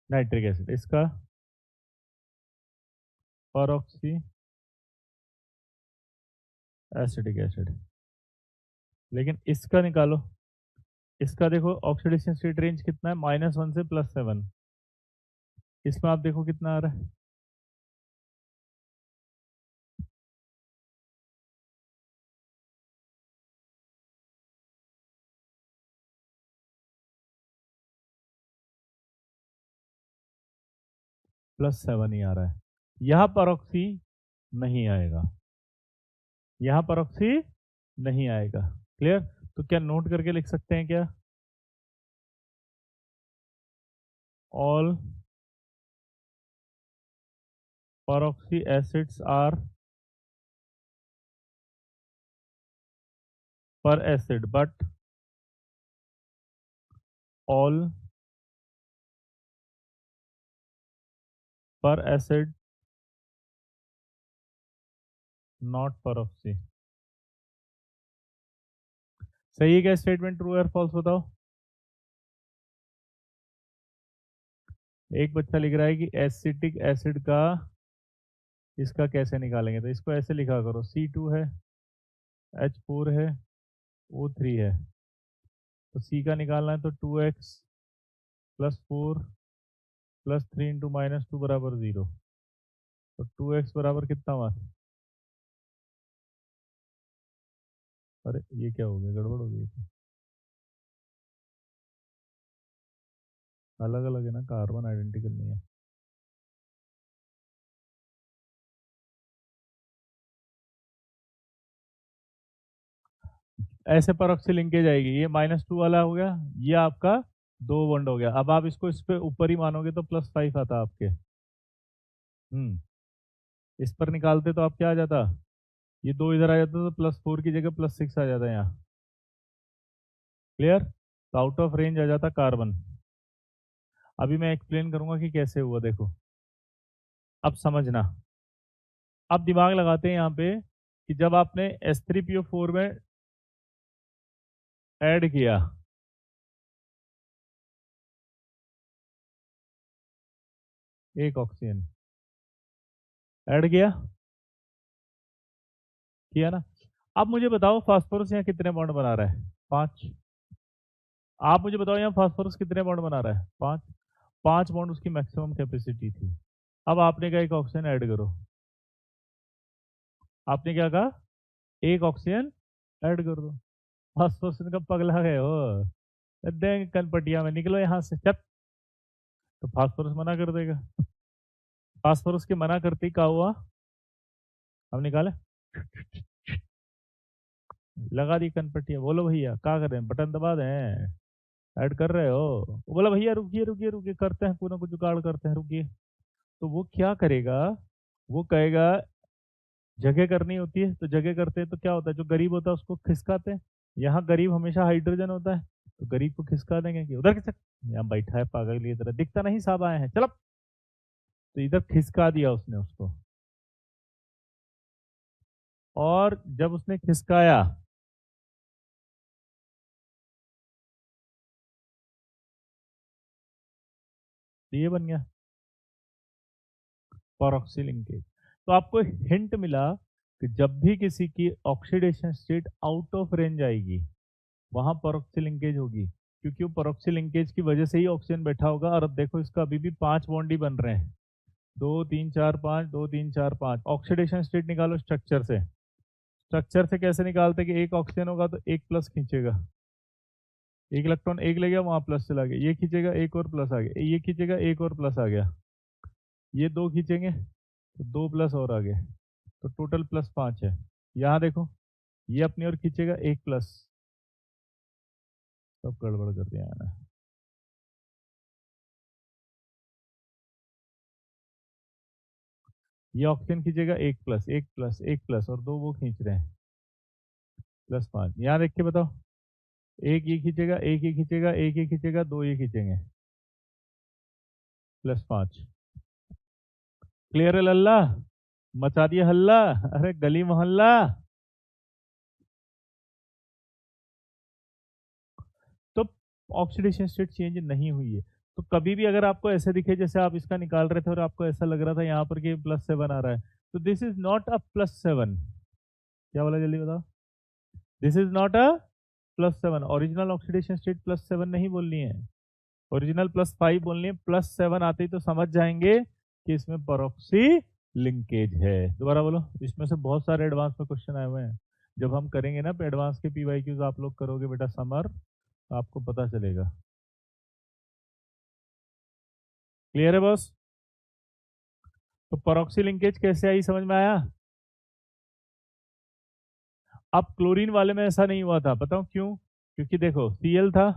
नाइट्रिक एसिड, इसका पर ऑक्सी एसिडिक एसिड। लेकिन इसका निकालो, इसका देखो ऑक्सीडेशन स्टेट रेंज कितना है, -1 से +7, इसमें आप देखो कितना आ रहा है, +7 ही आ रहा है। यहाँ परऑक्सी नहीं आएगा, यहाँ परऑक्सी नहीं आएगा, क्लियर? तो क्या नोट करके लिख सकते हैं क्या, ऑल परऑक्सी एसिड्स आर पर एसिड बट ऑल पर एसिड नॉट परऑक्सी। सही है क्या स्टेटमेंट, ट्रू और फॉल्स बताओ। एक बच्चा लिख रहा है कि एसिटिक एसिड का इसका कैसे निकालेंगे, तो इसको ऐसे लिखा करो, C2 है, H4 है, O3 है, तो C का निकालना है तो 2x +4 +3 इंटू -2 बराबर 0, तो 2x बराबर कितना हुआ? अरे ये क्या हो गया, गड़बड़ हो गई थी, अलग अलग है ना, कार्बन आइडेंटिकल नहीं है। ऐसे परऑक्सी लिंकेज आएगी, ये -2 वाला हो गया, ये आपका 2 बॉन्ड हो गया। अब आप इसको इस पे ऊपर ही मानोगे तो +5 आता आपके, इस पर निकालते तो आप क्या आ जाता, ये 2 इधर आ जाता तो +4 की जगह +6 आ जाता यहाँ, क्लियर? तो आउट ऑफ रेंज आ जाता कार्बन। अभी मैं एक्सप्लेन करूंगा कि कैसे हुआ, देखो अब समझना। अब दिमाग लगाते हैं यहाँ पे कि जब आपने S3PO4 में ऐड किया, एक ऑक्सीजन ऐड किया ना। अब मुझे बताओ फास्फोरस यहाँ कितने बॉन्ड बना रहा है? 5। आप मुझे बताओ यहाँ फास्फोरस कितने बॉन्ड बना रहा है? 5। 5 बॉन्ड उसकी मैक्सिमम कैपेसिटी थी। अब आपने कहा एक ऑक्सीजन ऐड करो। आपने क्या कहा? एक ऑक्सीजन ऐड कर दो। फास्फोरस का पगला गए हो? देंगे कनपटिया में, निकलो यहाँ से चप। तो फास्फोरस मना कर देगा। फास्फोरस के मना करते ही क्या हुआ? हम निकाले, लगा दी कनपटिया। बोलो भैया क्या कर रहे हैं? बटन दबा दें? ऐड कर रहे हो? वो बोला भैया रुकिए रुकिए रुकिए, करते हैं कुछ ना कुछ जुगाड़ करते हैं, रुकिए। तो वो क्या करेगा? वो कहेगा जगह करनी होती है, तो जगह करते हैं तो क्या होता है, जो गरीब होता है उसको खिसकाते हैं। यहाँ गरीब हमेशा हाइड्रोजन होता है, तो गरीब को खिसका देंगे कि उधर खिसक, यहाँ बैठा है पागल की तरह, दिखता नहीं साहब आए हैं चलो। तो इधर खिसका दिया उसने उसको। और जब उसने खिसकाया, तो ये बन गया परऑक्सी लिंकेज। तो आपको हिंट मिला कि जब भी किसी की oxidation state out of range आएगी, वहां परऑक्सी लिंकेज होगी, क्योंकि वो परऑक्सी लिंकेज की वजह से ही ऑक्सीजन बैठा होगा। और अब देखो इसका अभी भी 5 बॉन्ड ही बन रहे हैं, 2 3 4 5, 2 3 4 5। ऑक्सीडेशन स्टेट निकालो स्ट्रक्चर से। स्ट्रक्चर से कैसे निकालते कि एक ऑक्सीजन होगा तो एक प्लस खींचेगा, एक इलेक्ट्रॉन एक ले गया, वहां प्लस चला गया, ये खींचेगा एक और प्लस आ गया, ये खींचेगा एक और प्लस आ गया, ये दो खींचेंगे तो दो प्लस और आ गए, तो टोटल +5 है। यहाँ देखो, ये अपनी ओर खींचेगा एक प्लस, सब गड़बड़ कर दिया मैंने। ये ऑक्सीजन खींचेगा एक प्लस एक प्लस एक प्लस, और दो वो खींच रहे हैं, +5। यहाँ देख के बताओ, एक ये खींचेगा एक ये खींचेगा एक ये खींचेगा, दो ये खींचेंगे, +5। क्लियर है लल्ला? मचा दिया हल्ला, अरे गली मोहल्ला। तो ऑक्सीडेशन स्टेट चेंज नहीं हुई है। तो कभी भी अगर आपको ऐसे दिखे जैसे आप इसका निकाल रहे थे और आपको ऐसा लग रहा था यहाँ पर कि +7 आ रहा है, तो दिस इज नॉट अ +7। क्या बोला जल्दी बताओ? This is not a +7। Original oxidation state +7 नहीं बोलनी है, ओरिजिनल +5 बोलनी है। +7 आते ही तो समझ जाएंगे कि इसमें परऑक्सी लिंकेज है। दोबारा बोलो। इसमें से बहुत सारे एडवांस में क्वेश्चन आए हुए हैं। जब हम करेंगे ना एडवांस के PYQs आप लोग करोगे बेटा समर, तो आपको पता चलेगा। क्लियर है बॉस? तो परऑक्सी लिंकेज कैसे आई, समझ में आया? अब क्लोरीन वाले में ऐसा नहीं हुआ था, बताओ क्यों? क्योंकि देखो Cl था,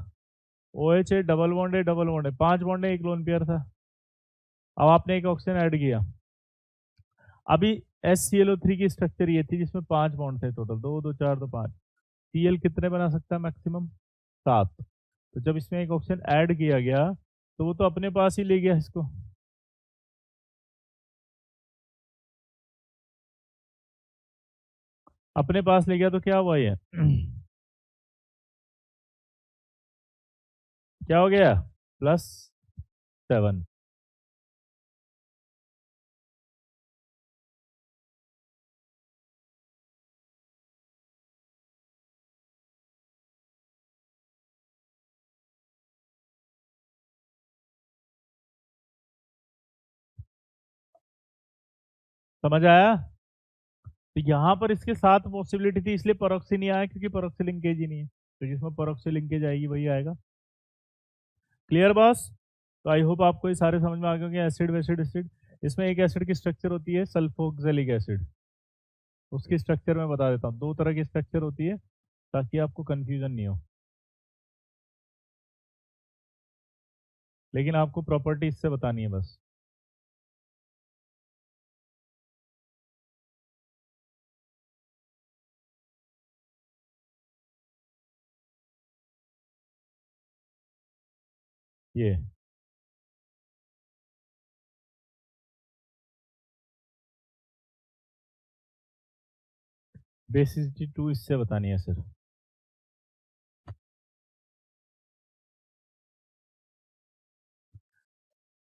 OH है, डबल बॉन्ड है, 5 बॉन्ड है, एक लोन पेयर था। अब आपने एक ऑक्सीजन ऐड किया। अभी HClO3 की स्ट्रक्चर ये थी जिसमें 5 बॉन्ड थे टोटल, 2 2 4 2 5। Cl कितने बना सकता है मैक्सिमम? 7। तो जब इसमें एक ऑक्सीजन ऐड किया गया, तो वो तो अपने पास ही ले गया इसको। अपने पास ले गया तो क्या हुआ ये? क्या हो गया? +7। समझ आया? तो यहाँ पर इसके साथ पॉसिबिलिटी थी, इसलिए परऑक्सी नहीं आया, क्योंकि परऑक्सी लिंकेज ही नहीं है। तो जिसमें परऑक्सी लिंकेज आएगी वही आएगा। Clear boss? तो आई होप आपको ये सारे समझ में आ गए होंगे। एसिड वैसिड एसिड, इसमें एक एसिड की स्ट्रक्चर होती है सल्फोक्सिलिक एसिड। उसकी स्ट्रक्चर मैं बता देता हूँ, दो तरह की स्ट्रक्चर होती है, ताकि आपको कंफ्यूजन नहीं हो। लेकिन आपको प्रॉपर्टी इससे बतानी है बस। ये बेसिसिटी 2 इससे बतानी है sir.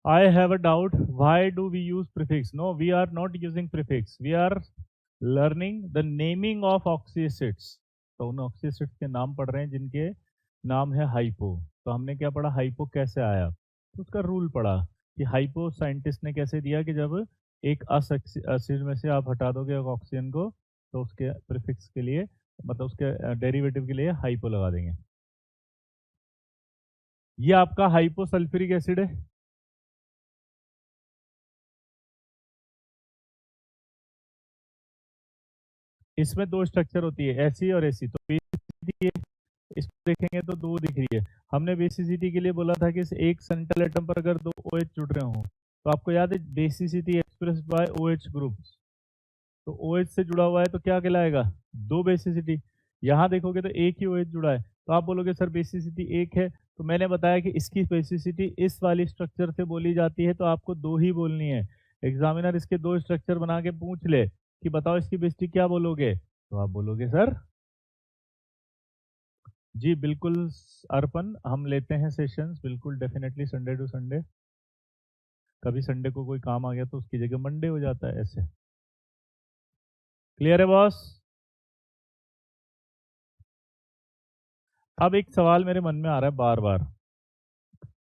I have a doubt. Why do we use prefix? No, we are not using prefix. We are learning the naming of oxyacids. तो उन ऑक्सीएसिड्स के नाम पढ़ रहे हैं जिनके नाम है हाइपो। तो हमने क्या पढ़ा, हाइपो कैसे आया, तो उसका रूल पढ़ा कि हाइपो साइंटिस्ट ने कैसे दिया कि जब एक एसिड में से आप हटा दोगे ऑक्सीजन को तो उसके प्रीफिक्स के लिए, मतलब उसके डेरिवेटिव के लिए हाइपो लगा देंगे। ये आपका हाइपोसल्फ्यूरिक एसिड है। इसमें दो स्ट्रक्चर होती है, एसी और एसी। तो बेसिसिटी इसको देखेंगे तो दो दिख रही है। हमने बेसिसिटी के लिए बोला था कि इस एक सेंट्रल एटम पर अगर दो OH जुड़ रहे हो, तो आपको याद है basicity express bye OH groups. तो OH से जुड़ा हुआ है तो क्या कहलाएगा, दो बेसिसिटी। यहाँ देखोगे तो एक ही OH जुड़ा है, तो आप बोलोगे सर बेसिसिटी एक है। तो मैंने बताया कि इसकी बेसिसिटी इस वाली स्ट्रक्चर से बोली जाती है, तो आपको दो ही बोलनी है। एग्जामिनर इसके दो स्ट्रक्चर बना के पूछ ले कि बताओ इसकी बेसिसिटी क्या बोलोगे, तो आप बोलोगे सर। जी बिल्कुल अर्पण, हम लेते हैं सेशंस बिल्कुल डेफिनेटली संडे टू संडे। कभी संडे को कोई काम आ गया तो उसकी जगह मंडे हो जाता है ऐसे। क्लियर है बॉस? अब एक सवाल मेरे मन में आ रहा है बार बार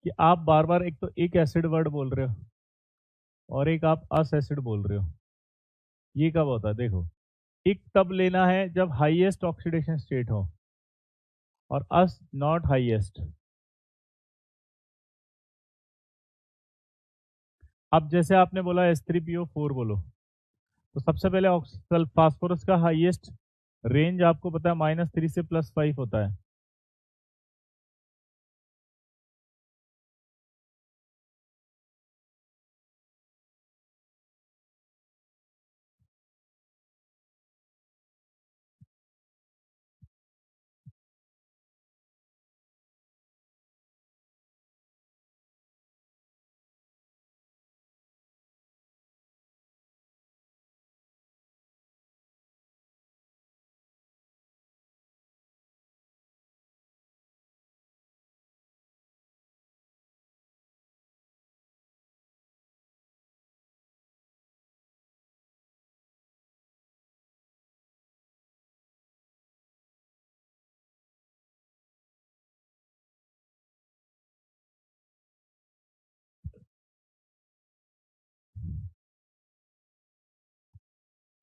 कि आप बार बार एक तो एक एसिड वर्ड बोल रहे हो और एक आप अस एसिड बोल रहे हो। ये कब होता है? देखो, एक तब लेना है जब हाईएस्ट ऑक्सीडेशन स्टेट हो और अस नॉट हाईएस्ट। अब जैसे आपने बोला H3PO4 बोलो, तो सबसे पहले फास्फोरस का हाईएस्ट रेंज आपको पता है -3 से +5 होता है।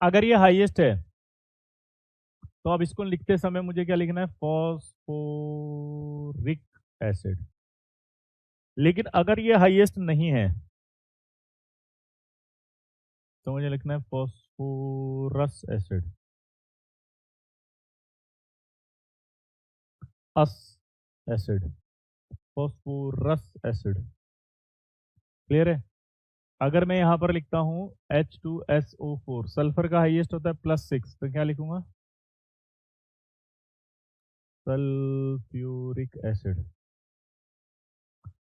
अगर ये हाईएस्ट है तो अब इसको लिखते समय मुझे क्या लिखना है, फॉस्फोरिक एसिड। लेकिन अगर ये हाईएस्ट नहीं है तो मुझे लिखना है फॉस्फोरस एसिड, अस एसिड, फॉस्फोरस एसिड। क्लियर है? अगर मैं यहां पर लिखता हूं H2SO4, सल्फर का हाईएस्ट होता है +6, तो क्या लिखूंगा, सल्फ्यूरिक एसिड।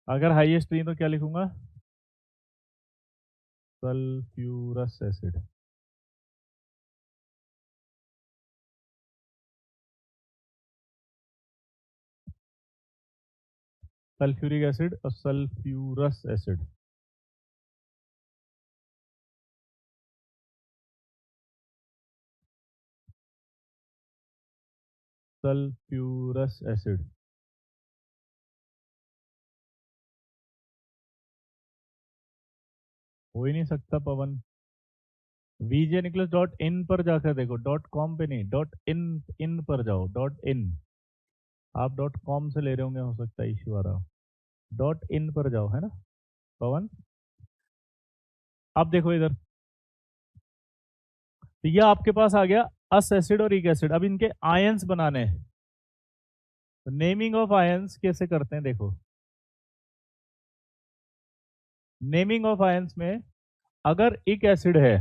अगर हाईएस्ट नहीं तो क्या लिखूंगा, सल्फ्यूरस एसिड। सल्फ्यूरिक एसिड और सल्फ्यूरस एसिड। Sulphurous acid. हो ही नहीं सकता पवन। वीजे निकलस .in पर जाकर देखो, .com पे नहीं, .in पर जाओ, .in। आप .com से ले रहे होंगे, हो सकता है इश्यू आ रहा हो। .in पर जाओ, है ना पवन? अब देखो इधर, तो ये आपके पास आ गया अस एसिड और इक एसिड। अब इनके आयंस बनाने हैं, तो नेमिंग ऑफ आयंस कैसे करते हैं देखो। नेमिंग ऑफ आयंस में अगर इक एसिड है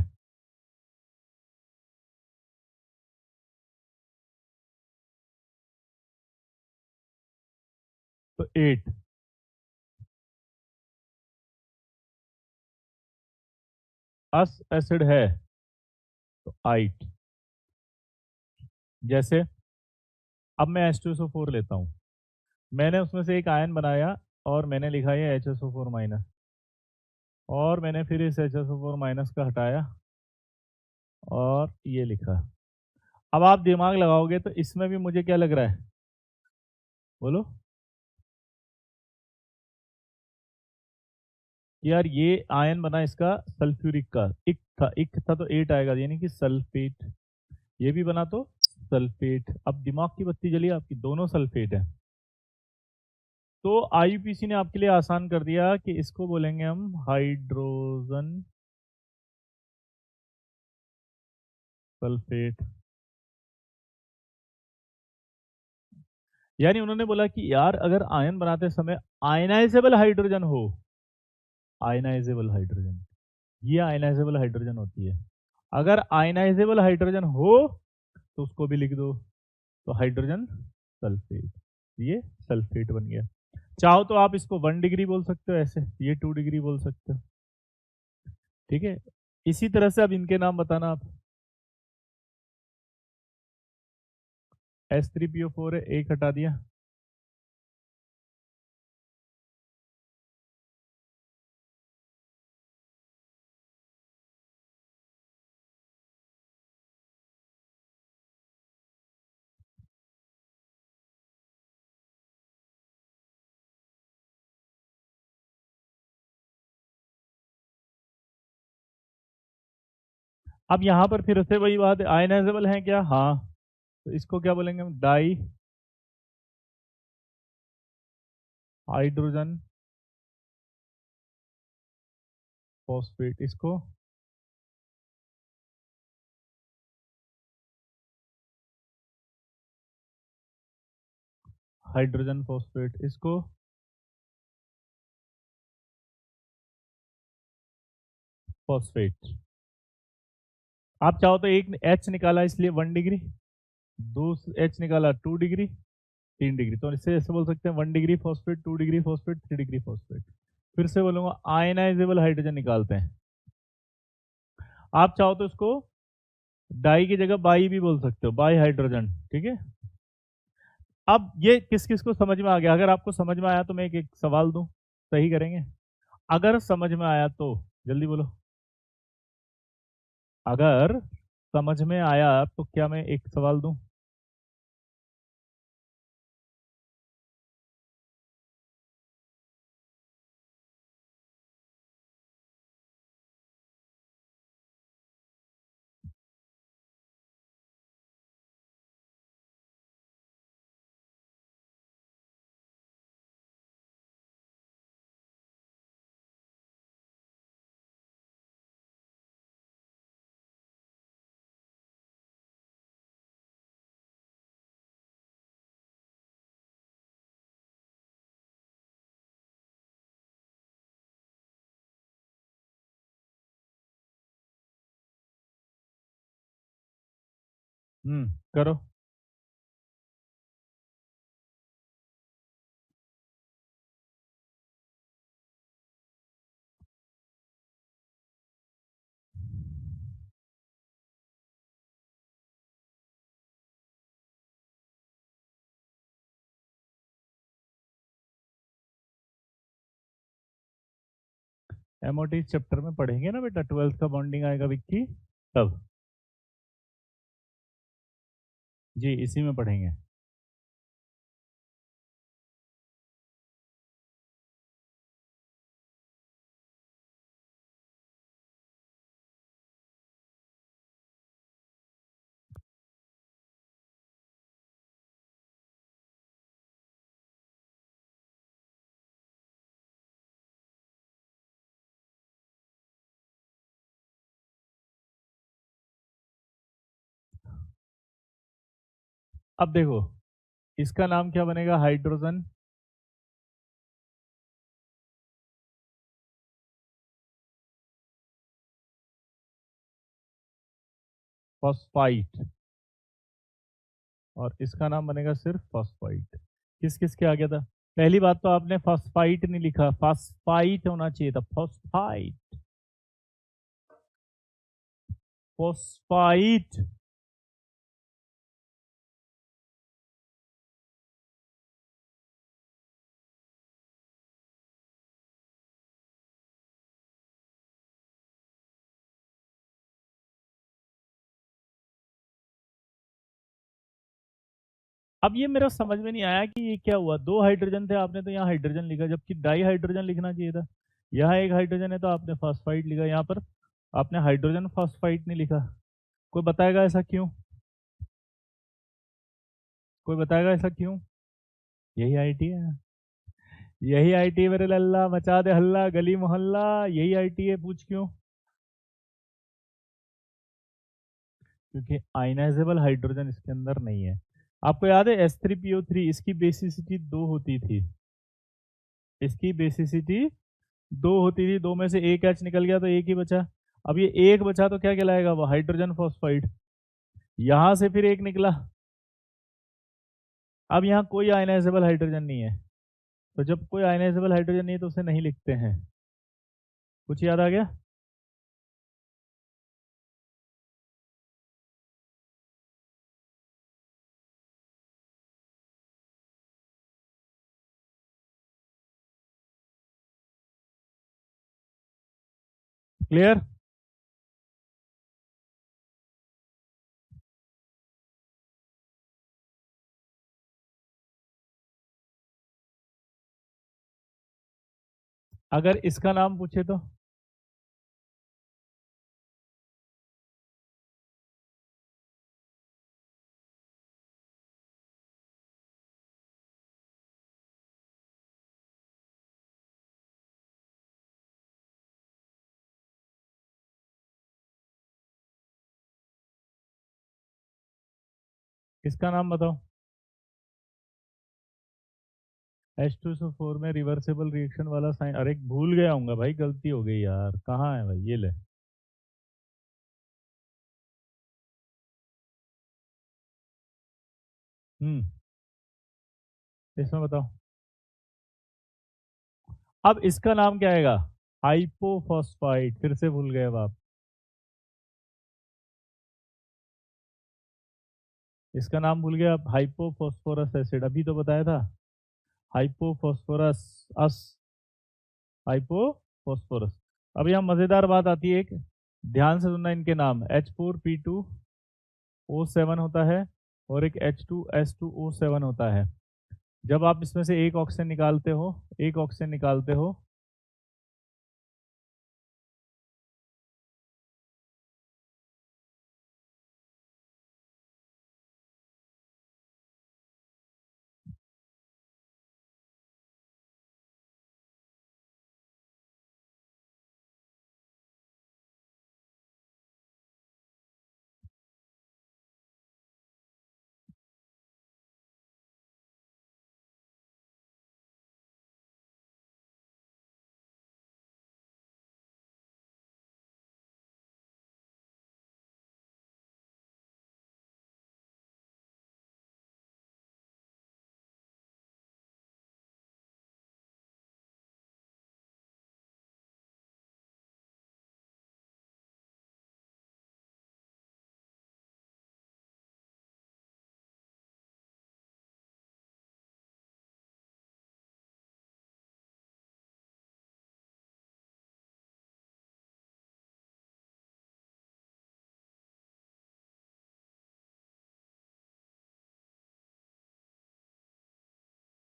तो 8, अस एसिड है तो 8। जैसे अब मैं H2SO4 लेता हूँ, मैंने उसमें से एक आयन बनाया और मैंने लिखा ये HSO4 माइनस, और मैंने फिर इस HSO4 माइनस का हटाया और ये लिखा। अब आप दिमाग लगाओगे तो इसमें भी मुझे क्या लग रहा है, बोलो कि यार ये आयन बना इसका सल्फ्यूरिक का, इक था तो 8 आएगा, यानी कि सल्फेट। ये भी बना तो सल्फेट। अब दिमाग की बत्ती जली आपकी, दोनों सल्फेट है। तो आईयूपीसी ने आपके लिए आसान कर दिया कि इसको बोलेंगे हम हाइड्रोजन सल्फेट। यानी उन्होंने बोला कि यार अगर आयन बनाते समय आयनाइजेबल हाइड्रोजन हो, आयनाइजेबल हाइड्रोजन, ये आयनाइजेबल हाइड्रोजन होती है। अगर आयनाइजेबल हाइड्रोजन हो तो उसको भी लिख दो, तो हाइड्रोजन सल्फेट, ये सल्फेट बन गया। चाहो तो आप इसको 1 डिग्री बोल सकते हो, ऐसे ये 2 डिग्री बोल सकते हो, ठीक है। इसी तरह से अब इनके नाम बताना आप। H3PO4 है, एक हटा दिया। अब यहां पर फिर से वही बात है, आयनाइजेबल है क्या, हाँ, तो इसको क्या बोलेंगे हम, डाई हाइड्रोजन फॉस्फेट, इसको हाइड्रोजन फॉस्फेट, इसको फॉस्फेट। आप चाहो तो एक H निकाला इसलिए 1 डिग्री, दो H निकाला 2 डिग्री, 3 डिग्री, तो इससे ऐसे बोल सकते हैं 1 degree phosphate, 2 degree phosphate, 3 degree phosphate. फिर से बोलूंगा आयनाइजेबल हाइड्रोजन निकालते हैं। आप चाहो तो इसको डाई की जगह बाई भी बोल सकते हो, बाई हाइड्रोजन, ठीक है। अब ये किस किस को समझ में आ गया? अगर आपको समझ में आया तो मैं एक सवाल दूं, सही करेंगे? अगर समझ में आया तो जल्दी बोलो। अगर समझ में आया तो क्या मैं एक सवाल दूं? करो। एमओटी चैप्टर में पढ़ेंगे ना बेटा, 12th का बॉन्डिंग आएगा विक्की, तब। जी इसी में पढ़ेंगे। अब देखो, इसका नाम क्या बनेगा, हाइड्रोजन फॉस्फाइड, और इसका नाम बनेगा सिर्फ फॉस्फाइड। किस किस के आ गया था? पहली बात तो आपने फॉस्फाइट नहीं लिखा, फॉस्फाइट होना चाहिए था, फॉस्फाइट, फॉस्फाइट। अब ये मेरा समझ में नहीं आया कि ये क्या हुआ, दो हाइड्रोजन थे, आपने तो यहाँ हाइड्रोजन लिखा, जबकि डाई हाइड्रोजन लिखना चाहिए था। यहाँ एक हाइड्रोजन है तो आपने फॉस्फाइड लिखा, यहाँ पर आपने हाइड्रोजन फॉस्फाइड नहीं लिखा। कोई बताएगा ऐसा क्यों? कोई बताएगा ऐसा क्यों? यही आईटी है, यही आईटी है मेरे लल्ला, मचा दे हल्ला गली मोहल्ला, यही आईटी है। पूछ क्यों? क्योंकि आयनाइजेबल हाइड्रोजन इसके अंदर नहीं है। आपको याद है S3PO3, इसकी बेसिसिटी 2 होती थी, इसकी बेसिसिटी 2 होती थी, दो में से एक H निकल गया तो एक ही बचा। अब ये एक बचा तो क्या कहलाएगा? वो हाइड्रोजन फॉस्फाइड। यहां से फिर एक निकला, अब यहाँ कोई आयनाइजेबल हाइड्रोजन नहीं है, तो जब कोई आयनाइजेबल हाइड्रोजन नहीं है तो उसे नहीं लिखते हैं। कुछ याद आ गया? क्लियर? अगर इसका नाम पूछे तो? इसका नाम बताओ। H2SO4 में रिवर्सेबल रिएक्शन वाला साइन, अरे भूल गया हूँ भाई, गलती हो गई यार, कहाँ है भाई? ये ले। इसमें बताओ। अब इसका नाम क्या आएगा? हाइपोफॉस्फाइड। फिर से भूल गए अब आप। इसका नाम भूल गए आप, हाइपोफॉस्फोरस एसिड, अभी तो बताया था। हाइपोफॉस्फोरस अस, हाइपोफॉस्फोरस। अब यहाँ मजेदार बात आती है एक, ध्यान से सुनना इनके नाम। H4P2O7 होता है और एक H2S2O7 होता है। जब आप इसमें से एक ऑक्सीजन निकालते हो, एक ऑक्सीजन निकालते हो,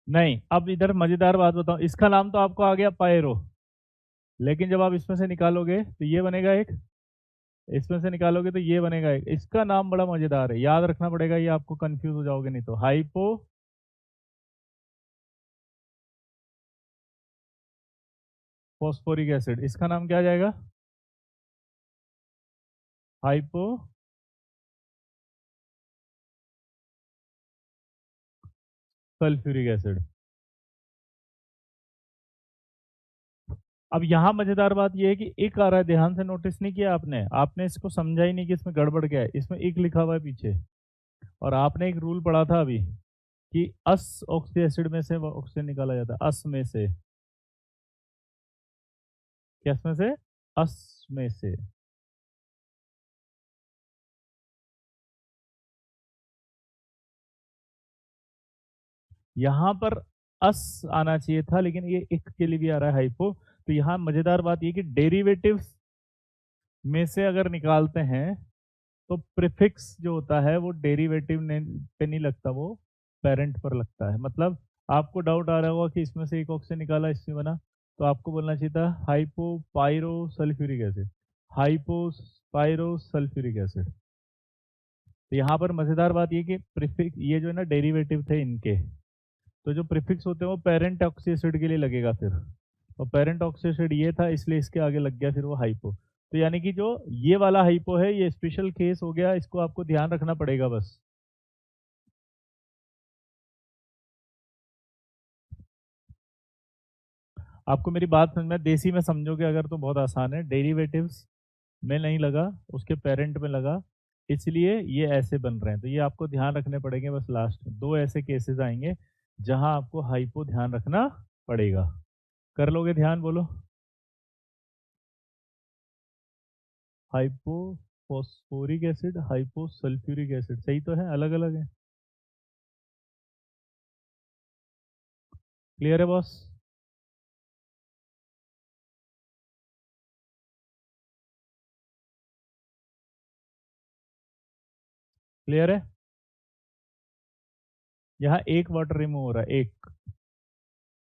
नहीं। अब इधर मजेदार बात बताओ, इसका नाम तो आपको आ गया पायरो, लेकिन जब आप इसमें से निकालोगे तो ये बनेगा एक, इसमें से निकालोगे तो ये बनेगा एक। इसका नाम बड़ा मजेदार है, याद रखना पड़ेगा, ये आपको कंफ्यूज हो जाओगे नहीं तो। हाइपो फॉस्फोरिक एसिड, इसका नाम क्या आ जाएगा? Hypo sulphuric acid. अब यहाँ मजेदार बात यह है कि एक आ रहा है, ध्यान से नोटिस नहीं किया आपने, आपने इसको समझा ही नहीं कि इसमें गड़बड़ क्या है। इसमें एक लिखा हुआ है पीछे, और आपने एक रूल पढ़ा था अभी कि अस ऑक्सी एसिड में से ऑक्सीजन निकाला जाता है, अस में से। किस में से? अस में से। यहाँ पर अस आना चाहिए था, लेकिन ये एक के लिए भी आ रहा है हाइपो। तो यहाँ मजेदार बात ये कि डेरिवेटिव्स में से अगर निकालते हैं तो प्रीफिक्स जो होता है वो डेरिवेटिव पे नहीं लगता, वो पेरेंट पर लगता है। मतलब आपको डाउट आ रहा होगा कि इसमें से एक ऑक्सीजन निकाला इसमें बना, तो आपको बोलना चाहिए था हाइपोपाइरो सल्फ्यूरिक एसिड, हाइपोपाइरो सल्फ्यूरिक एसिड। तो यहाँ पर मजेदार बात ये कि प्रीफिक्स ये जो है ना डेरिवेटिव थे इनके, तो जो प्रीफिक्स होते हैं वो पेरेंट ऑक्सी एसिड के लिए लगेगा फिर, और पेरेंट ऑक्सी एसिड ये था इसलिए इसके आगे लग गया फिर वो हाइपो। तो यानी कि जो ये वाला हाइपो है ये स्पेशल केस हो गया, इसको आपको ध्यान रखना पड़ेगा बस। आपको मेरी बात समझ में, देसी में समझोगे अगर तो बहुत आसान है। डेरिवेटिव्स में नहीं लगा, उसके पेरेंट में लगा, इसलिए ये ऐसे बन रहे हैं। तो ये आपको ध्यान रखने पड़ेंगे बस। लास्ट दो ऐसे केसेस आएंगे जहां आपको हाइपो ध्यान रखना पड़ेगा। कर लोगे ध्यान, बोलो। Hypo phosphoric acid, hypo sulphuric acid, सही तो है, अलग अलग है। क्लियर है बॉस? क्लियर है? यहाँ एक वाटर रिमूव हो रहा है, एक,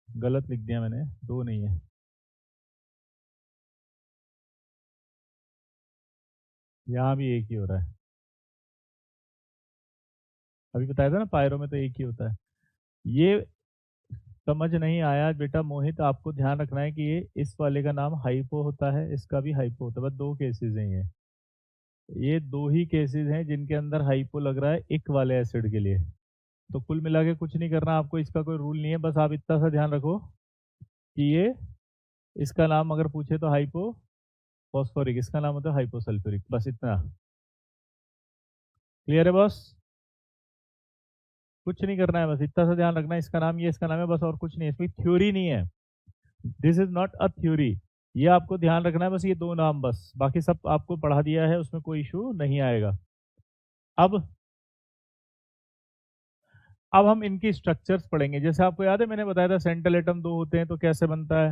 गलत लिख दिया मैंने, दो नहीं है। यहाँ भी एक ही हो रहा है। अभी बताया था ना पायरो में तो एक ही होता है। ये समझ नहीं आया बेटा मोहित, आपको ध्यान रखना है कि ये इस वाले का नाम हाइपो होता है, इसका भी हाइपो होता है। बस दो केसेस हैं ये दो ही केसेस हैं जिनके अंदर हाइपो लग रहा है इक वाले एसिड के लिए। तो कुल मिला के कुछ नहीं करना आपको, इसका कोई रूल नहीं है, बस आप इतना सा ध्यान रखो कि ये, इसका नाम अगर पूछे तो हाइपो फॉस्फोरिक, इसका नाम होता है हाइपोसल्फ्यूरिक, बस इतना। क्लियर है बॉस? कुछ नहीं करना है, बस इतना सा ध्यान रखना है, इसका नाम ये, इसका नाम है, बस, और कुछ नहीं है, इसमें थ्योरी नहीं है। This is not a theory. ये आपको ध्यान रखना है बस, ये दो नाम बस, बाकी सब आपको पढ़ा दिया है, उसमें कोई इशू नहीं आएगा। अब हम इनकी स्ट्रक्चर्स पढ़ेंगे। जैसे आपको याद है मैंने बताया था सेंट्रल एटम दो होते हैं तो कैसे बनता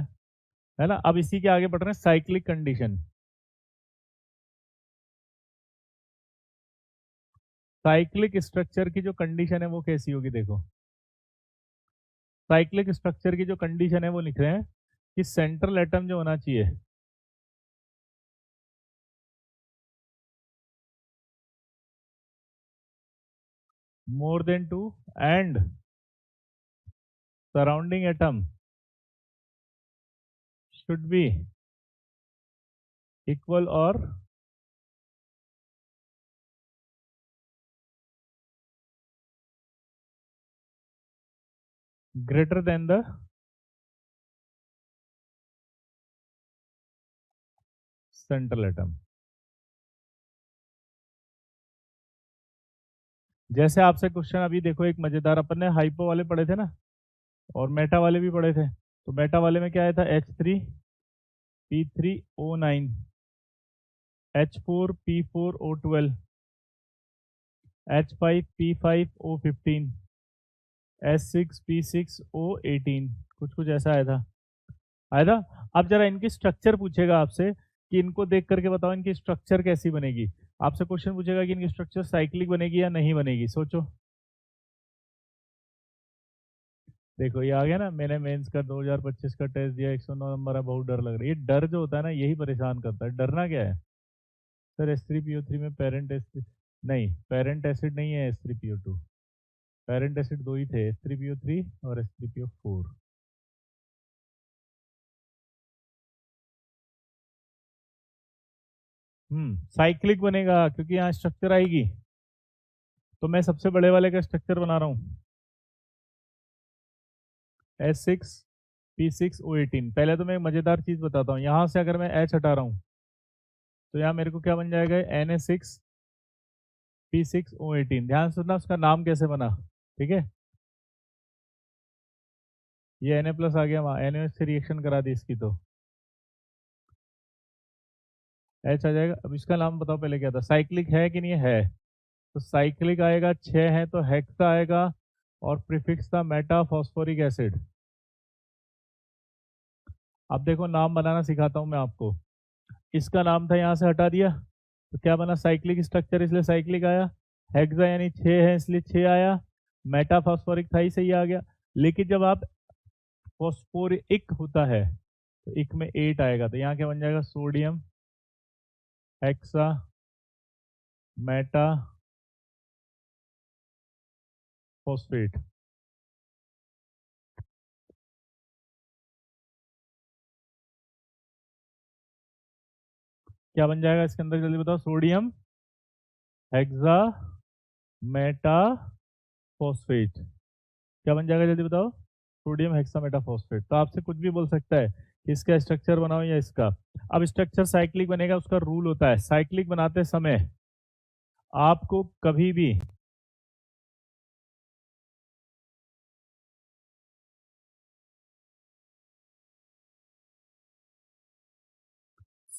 है ना। अब इसी के आगे बढ़ रहे हैं, साइक्लिक कंडीशन। साइक्लिक स्ट्रक्चर की जो कंडीशन है वो कैसी होगी, देखो। साइक्लिक स्ट्रक्चर की जो कंडीशन है वो लिख रहे हैं कि सेंट्रल एटम जो होना चाहिए, more than two, and surrounding atom should be equal और greater than the central atom. जैसे आपसे क्वेश्चन अभी देखो, एक मजेदार, अपन ने हाइपो वाले पढ़े थे ना, और मेटा वाले भी पढ़े थे। तो मेटा वाले में क्या आया था, H3P3O9, H4P4O12, H5P5O15, S6P6O18, कुछ कुछ ऐसा आया था। अब जरा इनकी स्ट्रक्चर पूछेगा आपसे कि इनको देख करके बताओ इनकी स्ट्रक्चर कैसी बनेगी। आपसे क्वेश्चन पूछेगा कि इनकी स्ट्रक्चर साइक्लिक बनेगी या नहीं बनेगी, सोचो। देखो ये आ गया ना, मैंने मेंस का 2025 का टेस्ट दिया, 109 नंबर है, बहुत डर लग रहा है। ये डर जो होता है ना यही परेशान करता है। डरना क्या है सर, H3PO3 में पेरेंट एसिड नहीं, पेरेंट एसिड नहीं है H3PO2, पेरेंट एसिड दो ही थे, H3PO3 और H3PO4। साइक्लिक बनेगा क्योंकि यहाँ स्ट्रक्चर आएगी। तो मैं सबसे बड़े वाले का स्ट्रक्चर बना रहा हूँ, S6P6O18। पहले तो मैं एक मजेदार चीज बताता हूँ, यहाँ से अगर मैं H हटा रहा हूँ तो यहाँ मेरे को क्या बन जाएगा, Na6P6O18। ध्यान सुनना उसका नाम कैसे बना, ठीक है। ये Na प्लस आ गया, वहाँ NaOH से रिएक्शन करा दी इसकी, तो H आ जाएगा। अब इसका नाम बताओ पहले क्या था, साइक्लिक है कि नहीं है। तो साइक्लिक आएगा, 6 है तो हेक्सा आएगा, और प्रीफिक्स था मेटा फॉस्फोरिक एसिड। अब देखो नाम बनाना सिखाता हूं मैं आपको। इसका नाम था, यहाँ से हटा दिया तो क्या बना, साइक्लिक स्ट्रक्चर, इसलिए साइक्लिक आया। हेक्सा यानी 6 है इसलिए 6 आया। मेटा फॉस्फोरिक था ही सही आ गया। लेकिन जब आप फॉस्फोरिक होता है तो इक में 8 आएगा, तो यहाँ क्या बन जाएगा, सोडियम हेक्सा मेटा फॉस्फेट। क्या बन जाएगा इसके अंदर, जल्दी बताओ, सोडियम हेक्सा मेटा फॉस्फेट। क्या बन जाएगा जल्दी बताओ, सोडियम हेक्सामेटाफॉस्फेट। तो आपसे कुछ भी बोल सकता है कि इसका स्ट्रक्चर बनाओ या इसका। अब स्ट्रक्चर साइक्लिक बनेगा, उसका रूल होता है, साइक्लिक बनाते समय आपको कभी भी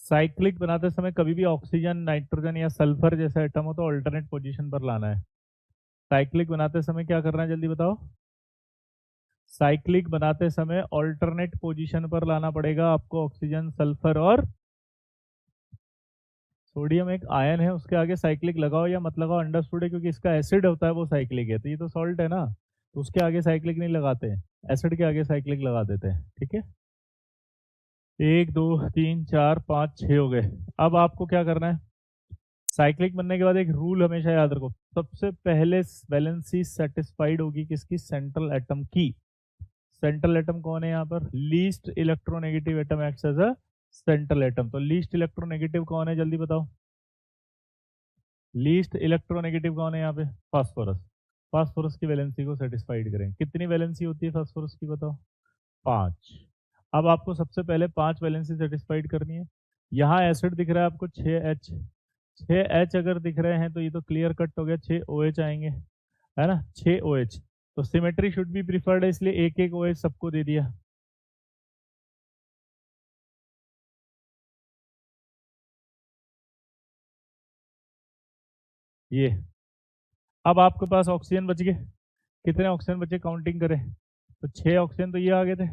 साइक्लिक बनाते समय कभी भी ऑक्सीजन नाइट्रोजन या सल्फर जैसा एटम हो तो अल्टरनेट पोजीशन पर लाना है। साइक्लिक बनाते समय क्या करना है जल्दी बताओ, साइक्लिक बनाते समय ऑल्टरनेट पोजीशन पर लाना पड़ेगा आपको ऑक्सीजन सल्फर और सोडियम। एक आयन है उसके आगे साइक्लिक लगाओ या मत लगाओ, अंडरस्टूड है, क्योंकि इसका एसिड होता है वो साइक्लिक है, तो ये तो सॉल्ट है ना, तो उसके आगे साइक्लिक नहीं लगाते, एसिड के आगे साइक्लिक लगा देते हैं। ठीक है, एक दो तीन चार पाँच छः हो गए। अब आपको क्या करना है, साइक्लिक बनने के बाद एक रूल हमेशा याद रखो, सबसे पहले वैलेंसी सेटिस्फाइड होगी किसकी, सेंट्रल एटम की। सेंट्रल एटम कौन है यहाँ पर, least electronegative atom acts as a central atom. तो लीस्ट इलेक्ट्रोनेगेटिव कौन है जल्दी बताओ, लीस्ट इलेक्ट्रोनेगेटिव कौन है यहाँ पे, फास्फोरस। फास्फोरस की वैलेंसी को सेटिस्फाइड करें, कितनी वैलेंसी होती है फास्फोरस की बताओ, 5। अब आपको सबसे पहले 5 वैलेंसी सेटिस्फाइड करनी है। यहाँ एसिड दिख रहा है आपको 6H, 6H अगर दिख रहे हैं तो ये तो क्लियर कट हो गया, 6OH आएंगे, है ना, 6OH। तो सिमेट्री शुड बी प्रिफर्ड है, इसलिए एक एक OH सबको दे दिया। ये अब आपके पास ऑक्सीजन बच गए, कितने ऑक्सीजन बचे काउंटिंग करें, तो 6 ऑक्सीजन तो ये आ गए थे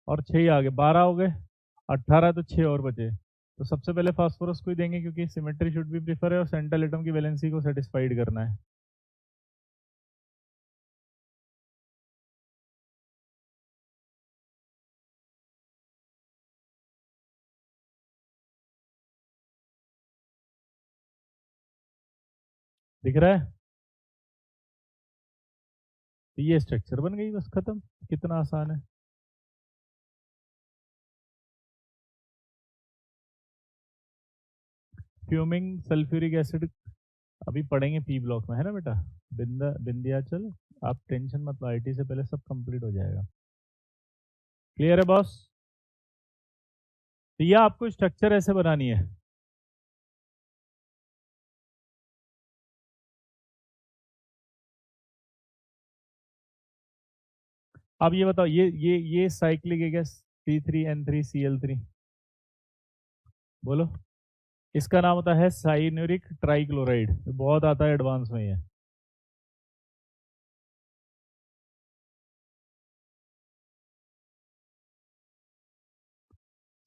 और 6 ही आ गए, 12 हो गए, 18, तो 6 और बचे। तो सबसे पहले फास्फोरस को ही देंगे क्योंकि सिमेट्री शुड भी प्रीफर है और सेंट्रल एटम की वैलेंसी को सेटिस्फाइड करना है। दिख रहा है, तो ये स्ट्रक्चर बन गई, बस खत्म, कितना आसान है। फ्यूमिंग सल्फ्यूरिक एसिड अभी पढ़ेंगे पी ब्लॉक में, है ना बेटा, बिंदियाचल, आप टेंशन मत लो, आईटी से पहले सब कंप्लीट हो जाएगा। क्लियर है बॉस, तो ये आपको स्ट्रक्चर ऐसे बनानी है। अब ये बताओ, ये साइक्लिक है क्या, C3N3Cl3, बोलो। इसका नाम होता है साइन्यूरिक ट्राइक्लोराइड, बहुत आता है एडवांस में ये।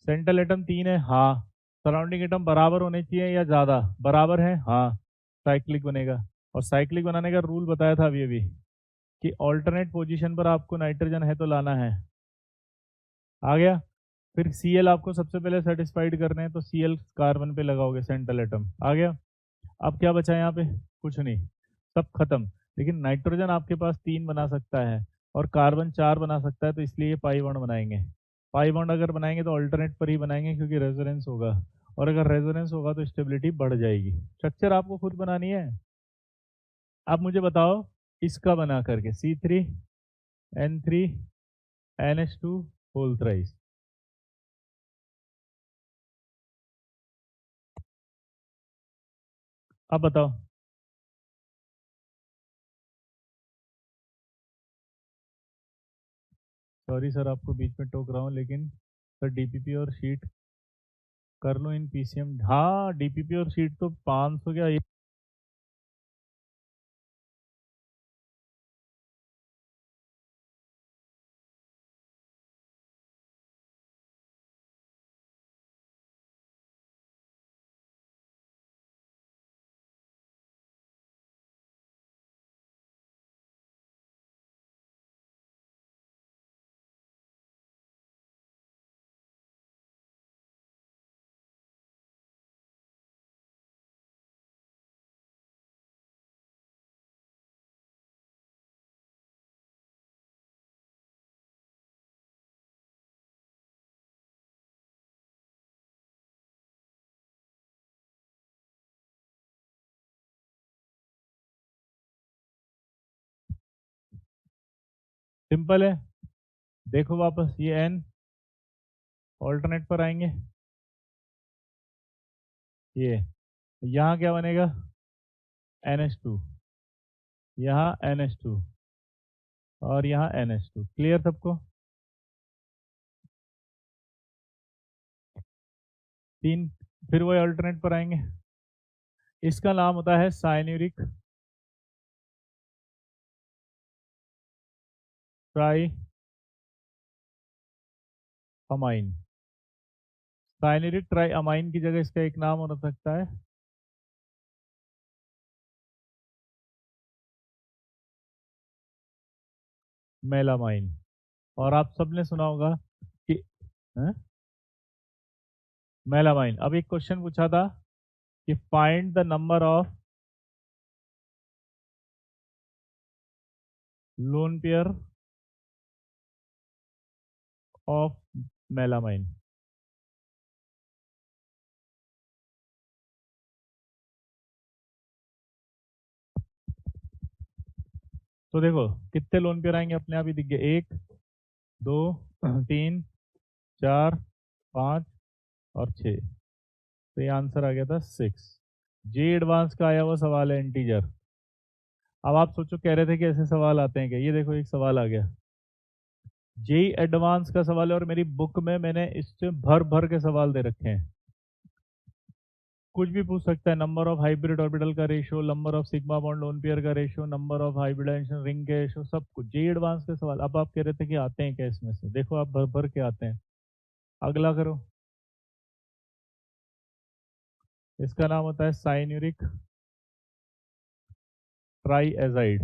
सेंट्रल एटम 3 है, हाँ। सराउंडिंग एटम बराबर होने चाहिए या ज्यादा, बराबर है, हाँ, साइक्लिक बनेगा। और साइक्लिक बनाने का रूल बताया था अभी अभी, कि ऑल्टरनेट पोजीशन पर आपको नाइट्रोजन है तो लाना है। आ गया। फिर Cl आपको सबसे पहले सेटिस्फाइड करने हैं, तो Cl कार्बन पे लगाओगे, सेंट्रल एटम आ गया। अब क्या बचा यहाँ पे, कुछ नहीं, सब खत्म। लेकिन नाइट्रोजन आपके पास 3 बना सकता है और कार्बन 4 बना सकता है, तो इसलिए ये पाई बॉन्ड बनाएंगे। पाई बॉन्ड अगर बनाएंगे तो अल्टरनेट पर ही बनाएंगे क्योंकि रेजोनेंस होगा, और अगर रेजोनेंस होगा तो स्टेबिलिटी बढ़ जाएगी। स्ट्रक्चर आपको खुद बनानी है। अब मुझे बताओ इसका बना करके, C3N3NH2 होल थ्राइस। अब बताओ, सॉरी सर आपको बीच में टोक रहा हूँ, लेकिन सर डीपीपी और शीट कर लो इन पीसीएम, हाँ डीपीपी और शीट तो 500 क्या सिंपल है। देखो वापस ये एन ऑल्टरनेट पर आएंगे, ये यहाँ क्या बनेगा, NH2, यहाँ NH2 और यहाँ NH2। क्लियर सबको? तीन। फिर वो अल्टरनेट पर आएंगे, इसका नाम होता है साइन्यूरिक ट्राई अमाइन। साइन्यूरिक ट्राई अमाइन की जगह इसका एक नाम हो सकता है मेलामाइन। और आप सबने सुना होगा कि मेलामाइन। अब एक क्वेश्चन पूछा था कि find the number of lone pair of melamine. तो देखो कितने लोन पेयर आएंगे, अपने आप ही दिख गए, 1 2 3 4 5 और 6। तो ये आंसर आ गया था 6। जे एडवांस का आया हुआ सवाल है इंटीजर। अब आप सोचो, कह रहे थे कि ऐसे सवाल आते हैं क्या, ये देखो एक सवाल आ गया, जे एडवांस का सवाल है और मेरी बुक में मैंने इससे भर भर के सवाल दे रखे हैं। कुछ भी पूछ सकता है, नंबर ऑफ हाइब्रिड ऑर्बिटल का ratio, number of sigma bond lone pair का ratio, number of hybridization ring के रेशियो, सब कुछ जे एडवांस के सवाल। अब आप कह रहे थे कि आते हैं क्या इसमें से, देखो आप भर भर के आते हैं। अगला करो, इसका नाम होता है साइन्यूरिक ट्राईएजाइड।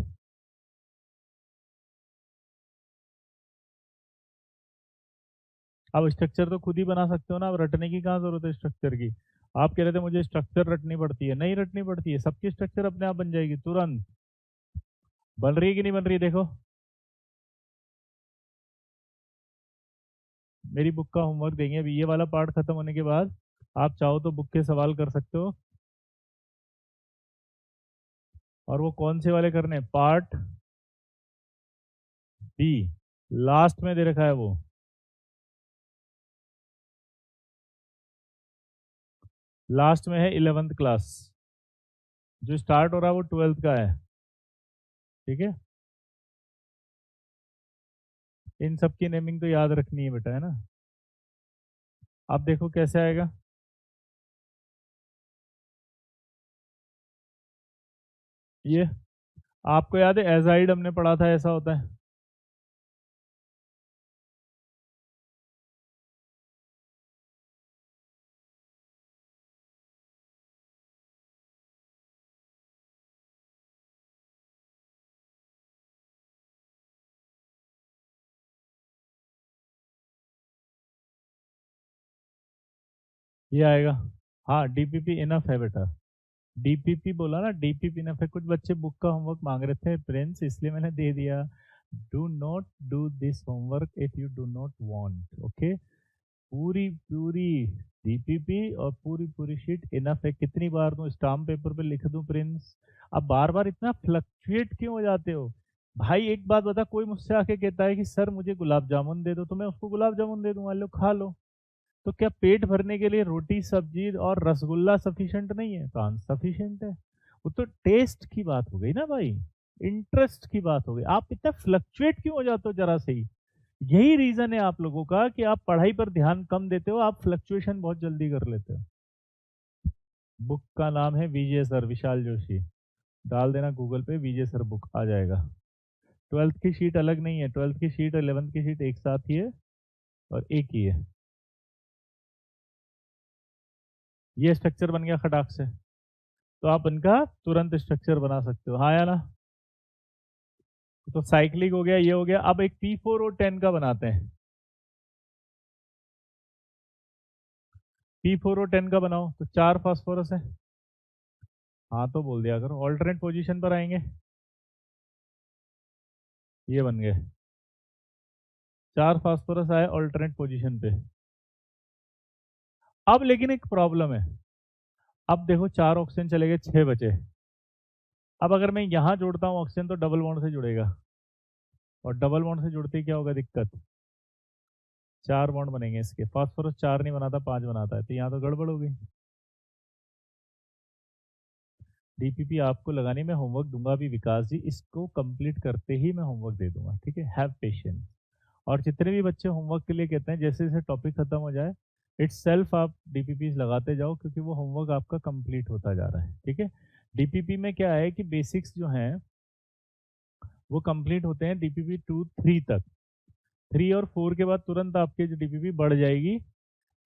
आप स्ट्रक्चर तो खुद ही बना सकते हो ना, अब रटने की कहाँ जरूरत है स्ट्रक्चर की। आप कह रहे थे मुझे स्ट्रक्चर रटनी पड़ती है, नहीं रटनी पड़ती है, सबकी स्ट्रक्चर अपने आप बन जाएगी तुरंत। बन रही है कि नहीं बन रही है, देखो। मेरी बुक का होमवर्क देंगे अभी, ये वाला पार्ट खत्म होने के बाद आप चाहो तो बुक के सवाल कर सकते हो। और वो कौन से वाले करने, पार्ट बी लास्ट में दे रखा है वो। लास्ट में है 11th क्लास, जो स्टार्ट हो रहा है वो 12th का है। ठीक है, इन सब की नेमिंग तो याद रखनी है बेटा, है ना। अब देखो कैसे आएगा, ये आपको याद है एजाइड हमने पढ़ा था, ऐसा होता है। ये आएगा, हाँ डीपीपी इनफ है बेटा। डीपीपी बोला ना, डीपीपी इनफ है। कुछ बच्चे बुक का होमवर्क मांग रहे थे प्रिंस, इसलिए मैंने दे दिया। Do not do this homework if you do not want, okay. पूरी पूरी डीपीपी और पूरी पूरी शीट इनफ है। कितनी बार दूं, स्टाम्प पेपर पे लिख दूं प्रिंस? अब बार बार इतना फ्लक्चुएट क्यों हो जाते हो भाई? एक बात बता, कोई मुझसे आके कहता है कि सर मुझे गुलाब जामुन दे दो, तो मैं उसको गुलाब जामुन दे दूंगा, लो खा लो। तो क्या पेट भरने के लिए रोटी सब्जी और रसगुल्ला सफिशिएंट नहीं है? तो सफिशिएंट है। वो तो टेस्ट की बात हो गई ना भाई, इंटरेस्ट की बात हो गई। आप इतना फ्लक्चुएट क्यों हो जाते हो जरा से ही? यही रीजन है आप लोगों का कि आप पढ़ाई पर ध्यान कम देते हो, आप फ्लक्चुएशन बहुत जल्दी कर लेते हो। बुक का नाम है विजय सर, विशाल जोशी। डाल देना गूगल पे, विजय सर बुक आ जाएगा। 12th की शीट अलग नहीं है, 12th की शीट 11th की शीट एक साथ ही है और एक ही है। ये स्ट्रक्चर बन गया खटाक से, तो आप इनका तुरंत स्ट्रक्चर बना सकते हो, हाँ या ना। तो साइक्लिक हो गया, ये हो गया। अब एक P4 और 10 का बनाते हैं। P4 और 10 का बनाओ, तो 4 फास्फोरस है। हाँ तो बोल दिया करो, ऑल्टरनेट पोजीशन पर आएंगे, ये बन गए। 4 फास्फोरस आए ऑल्टरनेट पोजीशन पे। अब लेकिन एक प्रॉब्लम है, अब देखो 4 ऑक्सीजन चले गए, 6 बचे। अब अगर मैं यहां जोड़ता हूं ऑक्सीजन, तो डबल बॉन्ड से जुड़ेगा। और डबल बॉन्ड से जुड़ते ही क्या होगा दिक्कत, 4 बॉन्ड बनेंगे इसके, फास्फोरस 4 नहीं बनाता 5 बनाता है, तो यहाँ तो गड़बड़ हो गई। डीपीपी आपको लगानी, मैं होमवर्क दूंगा अभी विकास जी, इसको कंप्लीट करते ही मैं होमवर्क दे दूंगा, ठीक है, हैव पेशेंस। और जितने भी बच्चे होमवर्क के लिए कहते हैं जैसे जैसे टॉपिक खत्म हो जाए इट्स सेल्फ आप डीपीपी लगाते जाओ, क्योंकि वो होमवर्क आपका कंप्लीट होता जा रहा है, ठीक है। डीपीपी में क्या है कि बेसिक्स जो हैं वो कंप्लीट होते हैं डीपीपी 2 3 तक, 3 और 4 के बाद तुरंत आपके जो डीपीपी बढ़ जाएगी।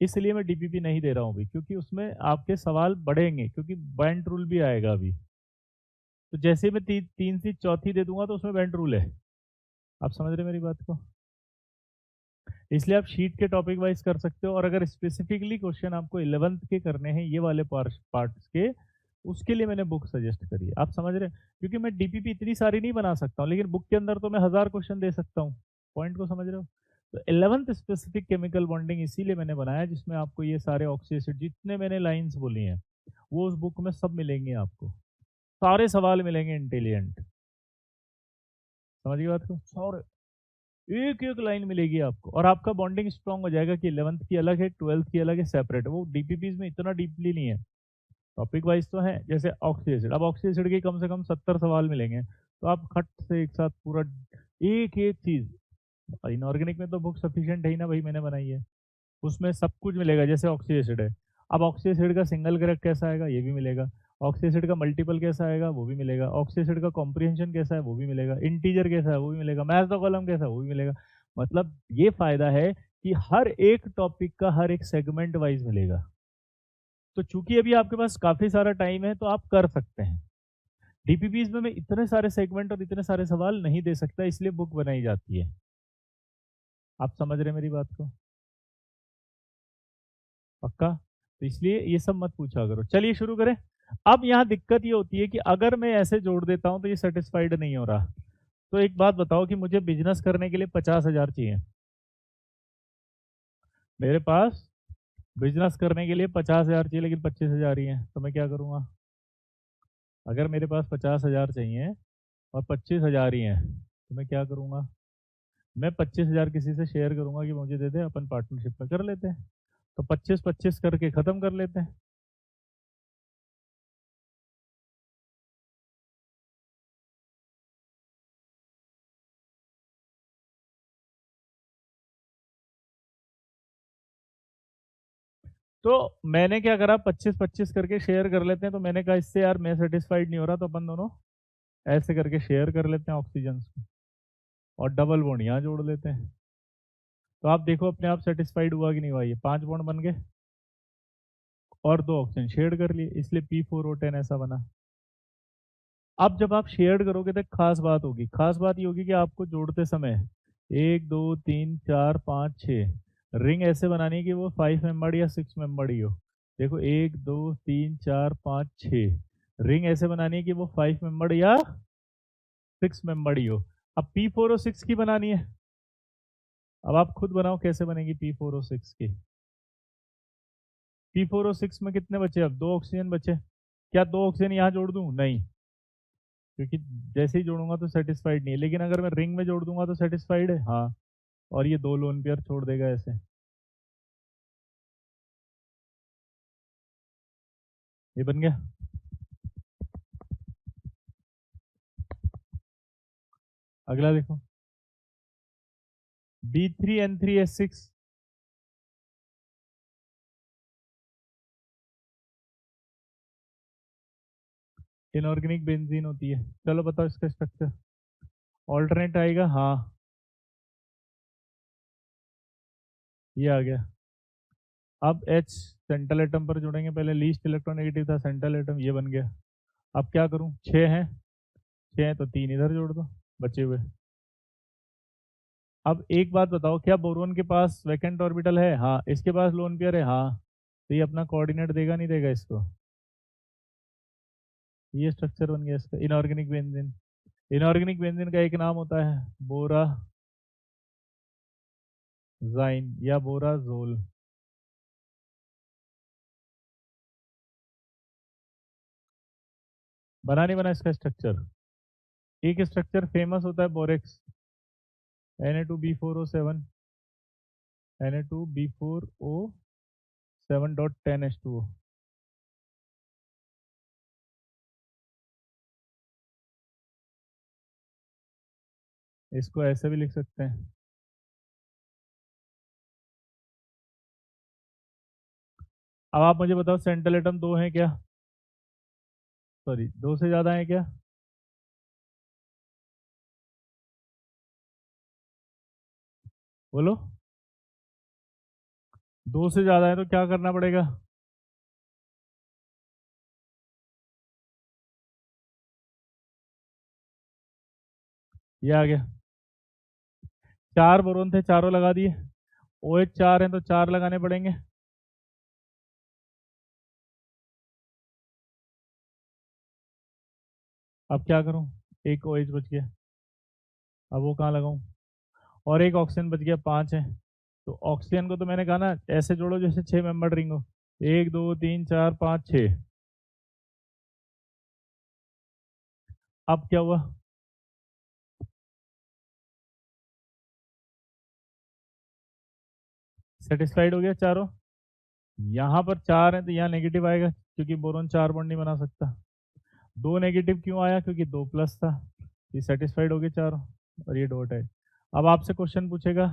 इसलिए मैं डीपीपी नहीं दे रहा हूँ अभी, क्योंकि उसमें आपके सवाल बढ़ेंगे, क्योंकि बैंड रूल भी आएगा अभी। तो जैसे मैं 3 से चौथी दे दूंगा तो उसमें बैंड रूल है, आप समझ रहे हैं मेरी बात को। इसलिए आप शीट के टॉपिक वाइज कर सकते हो, और अगर स्पेसिफिकली क्वेश्चन आपको 11th के करने हैं ये वाले पार्ट्स के, उसके लिए मैंने बुक सजेस्ट करी है, आप समझ रहे हैं। क्योंकि मैं डीपीपी इतनी सारी नहीं बना सकता हूँ, लेकिन बुक के अंदर तो मैं 1000 क्वेश्चन दे सकता हूँ, पॉइंट को समझ रहे हो। तो 11th स्पेसिफिक केमिकल बॉन्डिंग इसीलिए मैंने बनाया, जिसमें आपको ये सारे ऑक्सी एसिड जितने मैंने लाइंस बोली हैं वो उस बुक में सब मिलेंगे आपको, सारे सवाल मिलेंगे इंटेलिजेंट, समझिए बात को, सारे एक एक लाइन मिलेगी आपको, और आपका बॉन्डिंग स्ट्रांग हो जाएगा कि 11th की अलग है 12th की अलग है सेपरेट, वो डीपीपीज में इतना डीपली नहीं है, टॉपिक वाइज तो है। जैसे ऑक्सी एसिड, अब ऑक्सी एसिड के कम से कम 70 सवाल मिलेंगे, तो आप खट से एक साथ पूरा एक एक चीज, इनऑर्गेनिक में तो बुक सफिशिएंट है ही ना भाई, मैंने बनाई है, उसमें सब कुछ मिलेगा। जैसे ऑक्सी एसिड है, अब ऑक्सी एसिड का सिंगल ग्रेड कैसा आएगा ये भी मिलेगा, ऑक्सी एसिड का मल्टीपल कैसा आएगा वो भी मिलेगा, ऑक्सी एसिड का कॉम्प्रिहेंशन कैसा है वो भी मिलेगा, इंटीजर कैसा है वो भी मिलेगा, मैथ द कॉलम कैसा है वो भी मिलेगा। मतलब ये फायदा है कि हर एक टॉपिक का हर एक सेगमेंट वाइज मिलेगा। तो चूंकि अभी आपके पास काफी सारा टाइम है तो आप कर सकते हैं। डीपीपीज में मैं इतने सारे सेगमेंट और इतने सारे सवाल नहीं दे सकता, इसलिए बुक बनाई जाती है, आप समझ रहे हैं मेरी बात को, पक्का। तो इसलिए ये सब मत पूछा करो, चलिए शुरू करें। अब यहाँ दिक्कत ये होती है कि अगर मैं ऐसे जोड़ देता हूँ तो ये सेटिस्फाइड नहीं हो रहा। तो एक बात बताओ कि मुझे बिजनेस करने के लिए 50,000 चाहिए, मेरे पास बिजनेस करने के लिए 50,000 चाहिए, लेकिन 25,000 ही है, तो मैं क्या करूँगा। अगर मेरे पास 50,000 चाहिए और 25,000 ही है तो मैं क्या करूँगा, मैं 25,000 किसी से शेयर करूंगा कि मुझे दे दे, अपन पार्टनरशिप में कर लेते हैं, तो 25-25 करके खत्म कर लेते हैं। तो मैंने क्या करा, 25-25 करके शेयर कर लेते हैं, तो मैंने कहा इससे यार मैं सेटिस्फाइड नहीं हो रहा, तो अपन दोनों ऐसे करके शेयर कर लेते हैं ऑक्सीजन को, और डबल बॉन्ड यहाँ जोड़ लेते हैं। तो आप देखो अपने आप सेटिस्फाइड हुआ कि नहीं हुआ, ये 5 बॉन्ड बन गए और 2 ऑक्सीजन शेयर कर लिए, इसलिए P4O10 ऐसा बना। अब जब आप शेयर करोगे तो एक खास बात होगी, खास बात ये होगी कि आपको जोड़ते समय 1 2 3 4 5 6 रिंग ऐसे बनानी है कि वो 5 मेंबर्ड या 6 मेंबर्ड ही हो। देखो 1 2 3 4 5 6 रिंग ऐसे बनानी है कि वो 5 मेंबर्ड या 6 मेंबर्ड ही हो। अब P4O6 की बनानी है, अब आप खुद बनाओ कैसे बनेगी P4O6 की। P4O6 में कितने बचे, अब 2 ऑक्सीजन बचे, क्या 2 ऑक्सीजन यहाँ जोड़ दूं, नहीं, क्योंकि जैसे ही जोड़ूंगा तो सेटिस्फाइड नहीं है, लेकिन अगर मैं रिंग में जोड़ दूंगा तो सेटिस्फाइड है, हाँ। और ये 2 लोन पेयर छोड़ देगा ऐसे, ये बन गया। अगला देखो, B3N3S6, इनऑर्गेनिक बेंजीन होती है, चलो बताओ इसका स्ट्रक्चर, ऑल्टरनेट आएगा, हाँ ये आ गया। अब H सेंट्रल एटम पर जोड़ेंगे, पहले लीस्ट इलेक्ट्रोनेगेटिव था सेंट्रल एटम, ये बन गया। अब क्या करूं, 6 हैं, 6 हैं तो 3 इधर जोड़ दो बचे हुए। अब एक बात बताओ, क्या बोरोन के पास वैकेंट ऑर्बिटल है, हाँ, इसके पास लोन पेयर है, हाँ, तो ये अपना कोऑर्डिनेट देगा नहीं देगा इसको, ये स्ट्रक्चर बन गया इसका, इनऑर्गेनिक बेंजीन। इनऑर्गेनिक बेंजीन का एक नाम होता है बोराजाइन या बोराजोल। बना नहीं बना इसका स्ट्रक्चर, एक स्ट्रक्चर फेमस होता है बोरेक्स, Na2B4O7 Na2B4O7.10H2O। इसको ऐसे भी लिख सकते हैं। अब आप मुझे बताओ सेंट्रल एटम दो हैं क्या? सॉरी, दो से ज्यादा है क्या? बोलो। दो से ज्यादा है तो क्या करना पड़ेगा? ये आ गया। चार बोरोन थे, चारों लगा दिए। OH चार है तो चार लगाने पड़ेंगे। अब क्या करूं? एक OH बच गया, अब वो कहाँ लगाऊं? और एक ऑक्सीजन बच गया, पांच है। तो ऑक्सीजन को तो मैंने कहा ना ऐसे जोड़ो जैसे 6 मेंबर रिंग हो। एक दो तीन चार पाँच छः। अब क्या हुआ? सेटिस्फाइड हो गया चारों। यहाँ पर चार है तो यहाँ नेगेटिव आएगा क्योंकि बोरोन चार बॉन्ड नहीं बना सकता। दो नेगेटिव क्यों आया? क्योंकि दो प्लस था। ये सेटिस्फाइड हो गए चारों। और ये डॉट है। अब आपसे क्वेश्चन पूछेगा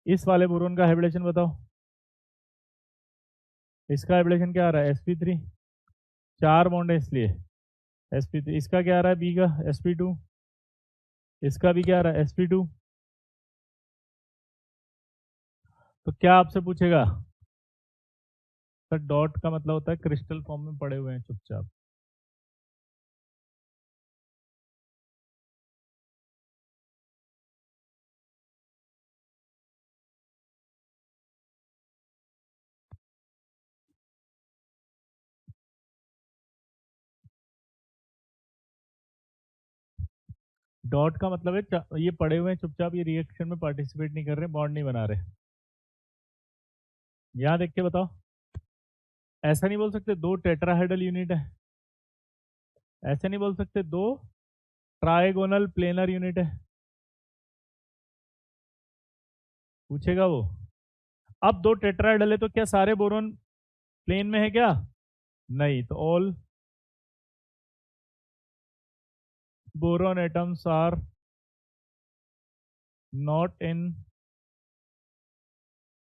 इस वाले बोरोन का हाइब्रिडेशन बताओ। इसका हाइब्रिडेशन क्या आ रहा है? sp3। चार बॉन्ड है इसलिए sp3। इसका क्या आ रहा है? बी का sp2। इसका भी क्या आ रहा है? sp2। तो क्या आपसे पूछेगा? सर डॉट का मतलब होता है क्रिस्टल फॉर्म में पड़े हुए हैं चुपचाप। डॉट का मतलब है ये पड़े हुए हैं चुपचाप, ये रिएक्शन में पार्टिसिपेट नहीं कर रहे, बॉन्ड नहीं बना रहे। यहाँ देख के बताओ। ऐसा नहीं बोल सकते दो टेट्राहेड्रल यूनिट है। ऐसे नहीं बोल सकते दो ट्राइगोनल प्लेनर यूनिट है। पूछेगा वो। अब दो टेट्राहेड्रल है तो क्या सारे बोरोन प्लेन में है क्या? नहीं, तो all boron atoms are not in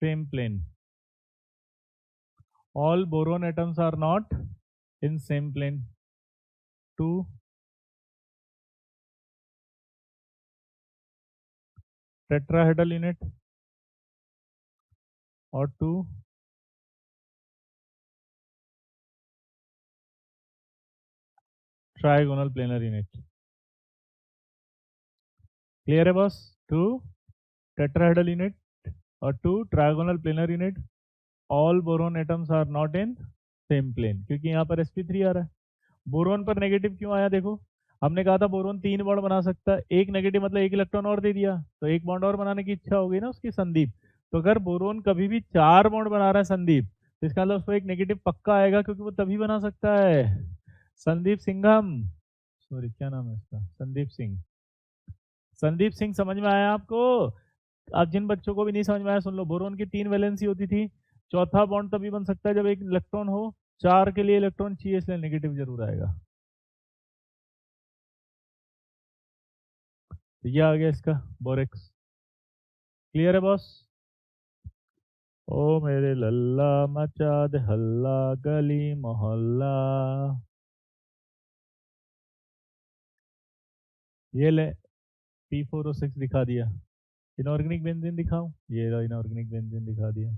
same plane. All boron atoms are not in same plane. Two tetrahedral unit और two trigonal planar unit. Clear है बॉस? टू टेट्राहेड्रल यूनिट और two trigonal planar unit. All boron atoms are not in same plane क्योंकि यहाँ पर sp3 आ रहा है। Boron पर negative क्यों आया? देखो, हमने कहा था बोरोन तीन बॉन्ड बना सकता है, एक नेगेटिव मतलब एक इलेक्ट्रॉन और दे दिया, तो एक बॉन्ड और बनाने की इच्छा हो गई ना उसकी, संदीप। तो अगर बोरोन कभी भी चार बॉन्ड बना रहा है संदीप, तो इसका मतलब उसको एक नेगेटिव पक्का आएगा क्योंकि वो तभी बना सकता है। संदीप सिंघम, सॉरी क्या नाम है इसका, संदीप सिंह। संदीप सिंह, समझ में आया आपको? अब जिन बच्चों को भी नहीं समझ में आया सुन लो। बोरोन की तीन वैलेंसी होती थी। चौथा बॉन्ड तभी बन सकता है जब एक इलेक्ट्रॉन हो। चार के लिए इलेक्ट्रॉन चाहिए इसलिए नेगेटिव जरूर आएगा। तो ये आ गया इसका बोरेक्स। क्लियर है बॉस? ओ मेरे लल्ला मचा दे हल्ला गली मोहल्ला। ये ले, P4O6 दिखा दिया। इनऑर्गेनिक बेंजीन दिखाऊं? ये इनऑर्गेनिक बेंजीन दिखा दिया।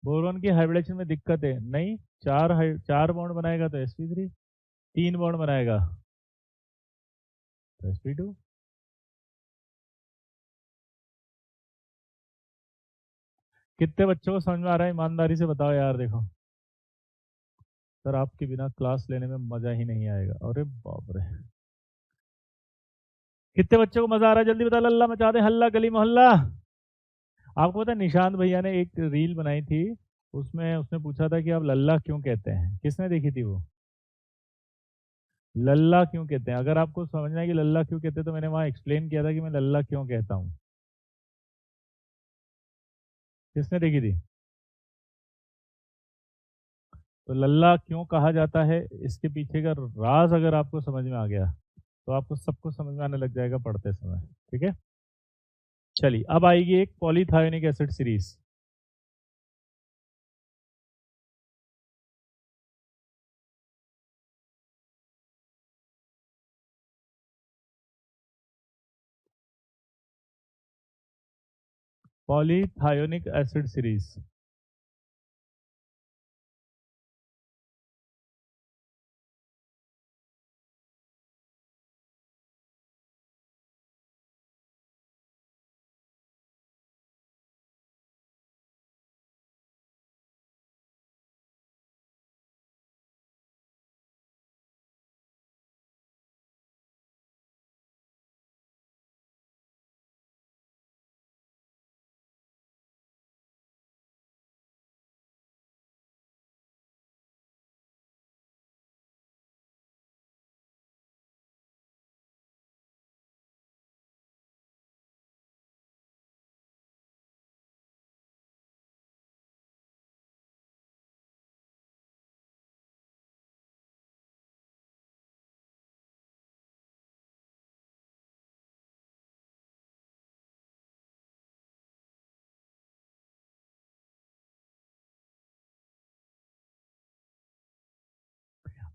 बोरोन की हाइब्रिडेशन में दिक्कत है नहीं। चार बॉन्ड बनाएगा तो sp3, तीन बॉन्ड बनाएगा तो sp2। कितने बच्चों को समझ में आ रहा है ईमानदारी से बताओ यार। देखो सर, आपके बिना क्लास लेने में मजा ही नहीं आएगा। अरे बाप रे, कितने बच्चों को मजा आ रहा है जल्दी बता। लल्ला मचा दे हल्ला गली मोहल्ला। आपको पता है निशांत भैया ने एक रील बनाई थी, उसमें उसने पूछा था कि आप लल्ला क्यों कहते हैं। किसने देखी थी वो? लल्ला क्यों कहते हैं? अगर आपको समझना है कि लल्ला क्यों कहते हैं तो मैंने वहां एक्सप्लेन किया था कि मैं लल्ला क्यों कहता हूँ। किसने देखी थी? तो लल्ला क्यों कहा जाता है, इसके पीछे का राज अगर आपको समझ में आ गया तो आपको सब कुछ समझ में आने लग जाएगा पढ़ते समय। ठीक है, चलिए अब आएगी एक polythionic acid series. Polythionic acid series.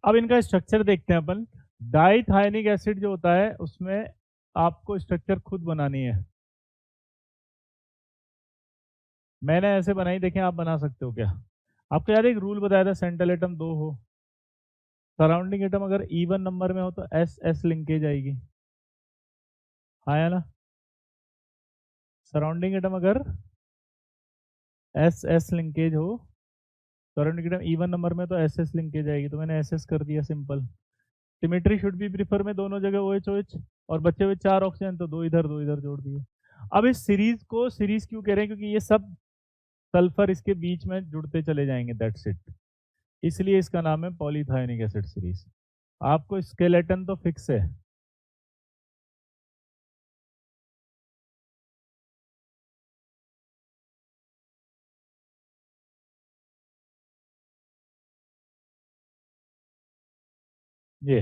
अब इनका स्ट्रक्चर देखते हैं अपन। डाइथायोनिक एसिड जो होता है उसमें आपको स्ट्रक्चर खुद बनानी है। मैंने ऐसे बनाई, देखें आप बना सकते हो क्या? आपको याद है एक रूल बताया था, सेंट्रल एटम दो हो, सराउंडिंग एटम अगर इवन नंबर में हो तो एस एस लिंकेज आएगी। आया ना? सराउंडिंग एटम अगर एस एस लिंकेज हो, सराउंडिंग एटम इवन नंबर में तो एस एस लिंकेज आएगी, तो मैंने एस एस कर दिया, simple. Symmetry should be prefer में दोनों जगह ओ एच ओ एच, और बचे हुए 4 ऑक्सीजन तो दो इधर जोड़ दिए। अब इस सीरीज को सीरीज क्यों कह रहे हैं? क्योंकि ये सब सल्फर इसके बीच में जुड़ते चले जाएंगे, दैट्स इट। इसलिए इसका नाम है पॉलीथायोनिक एसिड सीरीज। आपको स्केलेटन तो फिक्स है। ये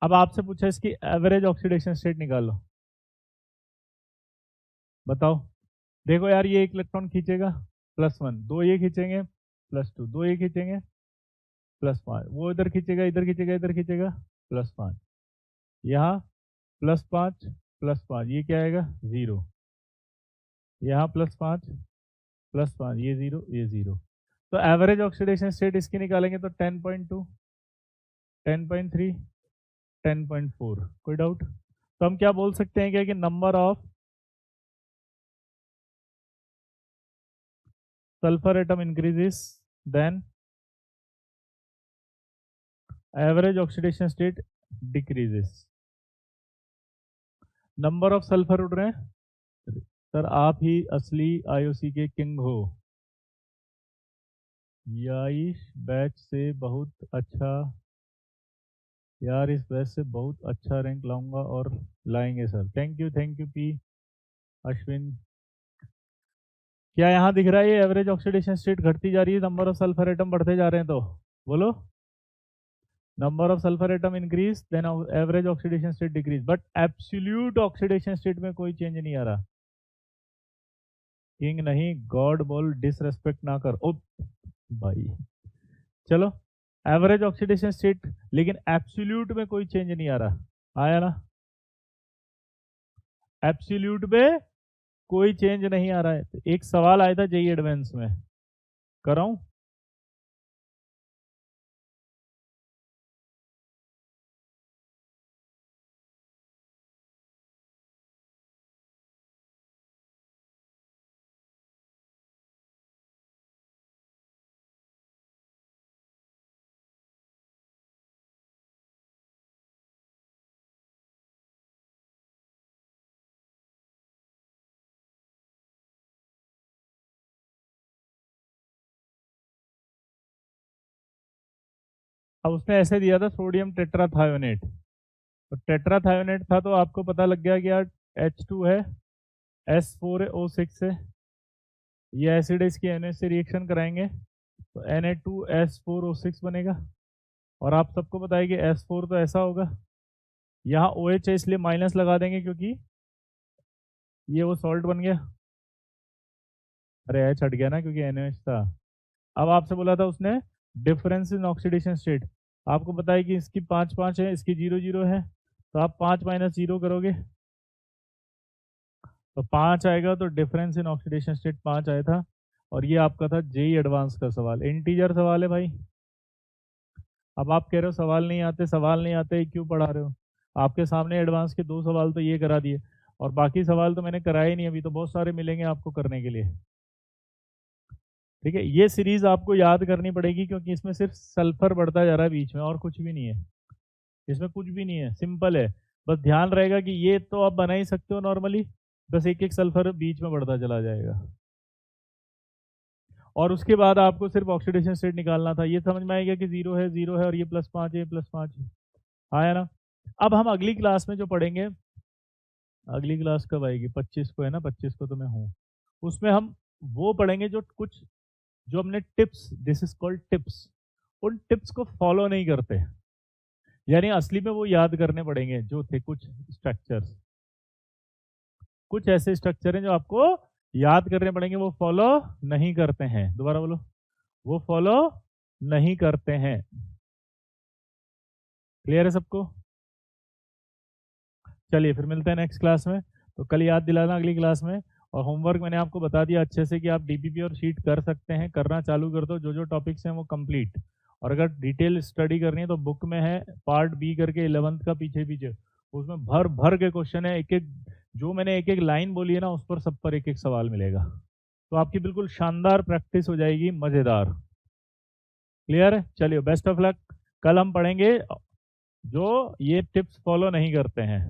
अब आपसे पूछा इसकी एवरेज ऑक्सीडेशन स्टेट निकालो, बताओ। देखो यार, ये एक इलेक्ट्रॉन खींचेगा +1, दो ये खींचेंगे +2, दो ये खींचेंगे +5, वो इधर खींचेगा, इधर खींचेगा, इधर खींचेगा +5, यहाँ +5 +5, ये क्या आएगा 0, यहाँ +5 +5, ये 0 ये 0। तो एवरेज ऑक्सीडेशन स्टेट इसकी निकालेंगे तो 10.2, 10.3, 10.4। कोई डाउट? तो हम क्या बोल सकते हैं क्या कि number of sulphur atom increases then average oxidation state decreases. Number of sulphur उड़ रहे हैं। सर आप ही असली आईओसी के किंग हो। यार बैच से बहुत अच्छा, यार इस बैच से बहुत अच्छा रैंक लाऊंगा और लाएंगे sir. Thank U P Ashwin. क्या यहाँ दिख रहा है ये एवरेज ऑक्सीडेशन स्टेट घटती जा रही है, नंबर ऑफ सल्फर एटम बढ़ते जा रहे हैं? तो बोलो, number of sulphur atom increase then average oxidation state decrease, but absolute oxidation state में कोई चेंज नहीं आ रहा। किंग नहीं, गॉड बोल, डिसरेस्पेक्ट ना कर। ओ भाई, चलो, एवरेज ऑक्सीडेशन स्टेट, लेकिन एब्सोल्यूट में कोई चेंज नहीं आ रहा। आया ना? एब्सोल्यूट में कोई चेंज नहीं आ रहा है। तो एक सवाल आया था जेई एडवांस में, कराऊं? अब उसने ऐसे दिया था सोडियम टेट्राथायोनेट, तो टेट्राथायोनेट था तो आपको पता लग गया कि यार H2 है, S4 है, O6 है, ये एसिड है, इसकी NH से रिएक्शन कराएंगे तो Na2S4O6 बनेगा। और आप सबको पता है कि S4 तो ऐसा होगा, यहाँ OH है इसलिए माइनस लगा देंगे क्योंकि ये वो सॉल्ट बन गया। अरे H हट गया ना क्योंकि NH था। अब आपसे बोला था उसने डिफरेंस इन ऑक्सीडेशन स्टेट, आपको पता है कि इसकी 5 है, इसकी 0 है, तो आप 5 - 0 करोगे तो 5 आएगा, तो डिफरेंस इन ऑक्सीडेशन स्टेट 5 आया था। और ये आपका था जेई एडवांस का सवाल, इंटीजर सवाल है भाई। अब आप कह रहे हो सवाल नहीं आते क्यों पढ़ा रहे हो? आपके सामने एडवांस के 2 सवाल तो ये करा दिए, और बाकी सवाल तो मैंने कराए ही नहीं, अभी तो बहुत सारे मिलेंगे आपको करने के लिए। ठीक है, ये सीरीज आपको याद करनी पड़ेगी क्योंकि इसमें सिर्फ सल्फर बढ़ता जा रहा है बीच में, और कुछ भी नहीं है इसमें, कुछ भी नहीं है, सिंपल है। बस ध्यान रहेगा कि ये तो आप बना ही सकते हो नॉर्मली, बस एक एक सल्फर बीच में बढ़ता चला जाएगा। और उसके बाद आपको सिर्फ ऑक्सीडेशन स्टेट निकालना था। ये समझ में आएगा कि 0 है 0 है, और ये +5 है +5 है, आया ना? अब हम अगली क्लास में जो पढ़ेंगे, अगली क्लास कब आएगी? 25 को है ना, 25 को तो मैं हूँ, उसमें हम वो पढ़ेंगे जो कुछ, जो हमने tips, this is called tips, उन टिप्स को फॉलो नहीं करते, यानी असली में वो याद करने पड़ेंगे जो थे कुछ स्ट्रक्चर्स, कुछ ऐसे स्ट्रक्चर हैं जो आपको याद करने पड़ेंगे, वो फॉलो नहीं करते हैं। दोबारा बोलो, वो फॉलो नहीं करते हैं। क्लियर है सबको? चलिए फिर मिलते हैं नेक्स्ट क्लास में। तो कल याद दिलाना अगली क्लास में। और होमवर्क मैंने आपको बता दिया अच्छे से कि आप डीपीपी और शीट कर सकते हैं, करना चालू कर दो, जो जो टॉपिक्स हैं वो कंप्लीट। और अगर डिटेल स्टडी करनी है तो बुक में है पार्ट बी करके 11th का, पीछे पीछे उसमें भर भर के क्वेश्चन है, एक एक जो मैंने एक एक लाइन बोली है ना उस पर, सब पर एक एक सवाल मिलेगा, तो आपकी बिल्कुल शानदार प्रैक्टिस हो जाएगी, मजेदार। क्लियर है? चलिए बेस्ट ऑफ लक। कल हम पढ़ेंगे जो ये टिप्स फॉलो नहीं करते हैं।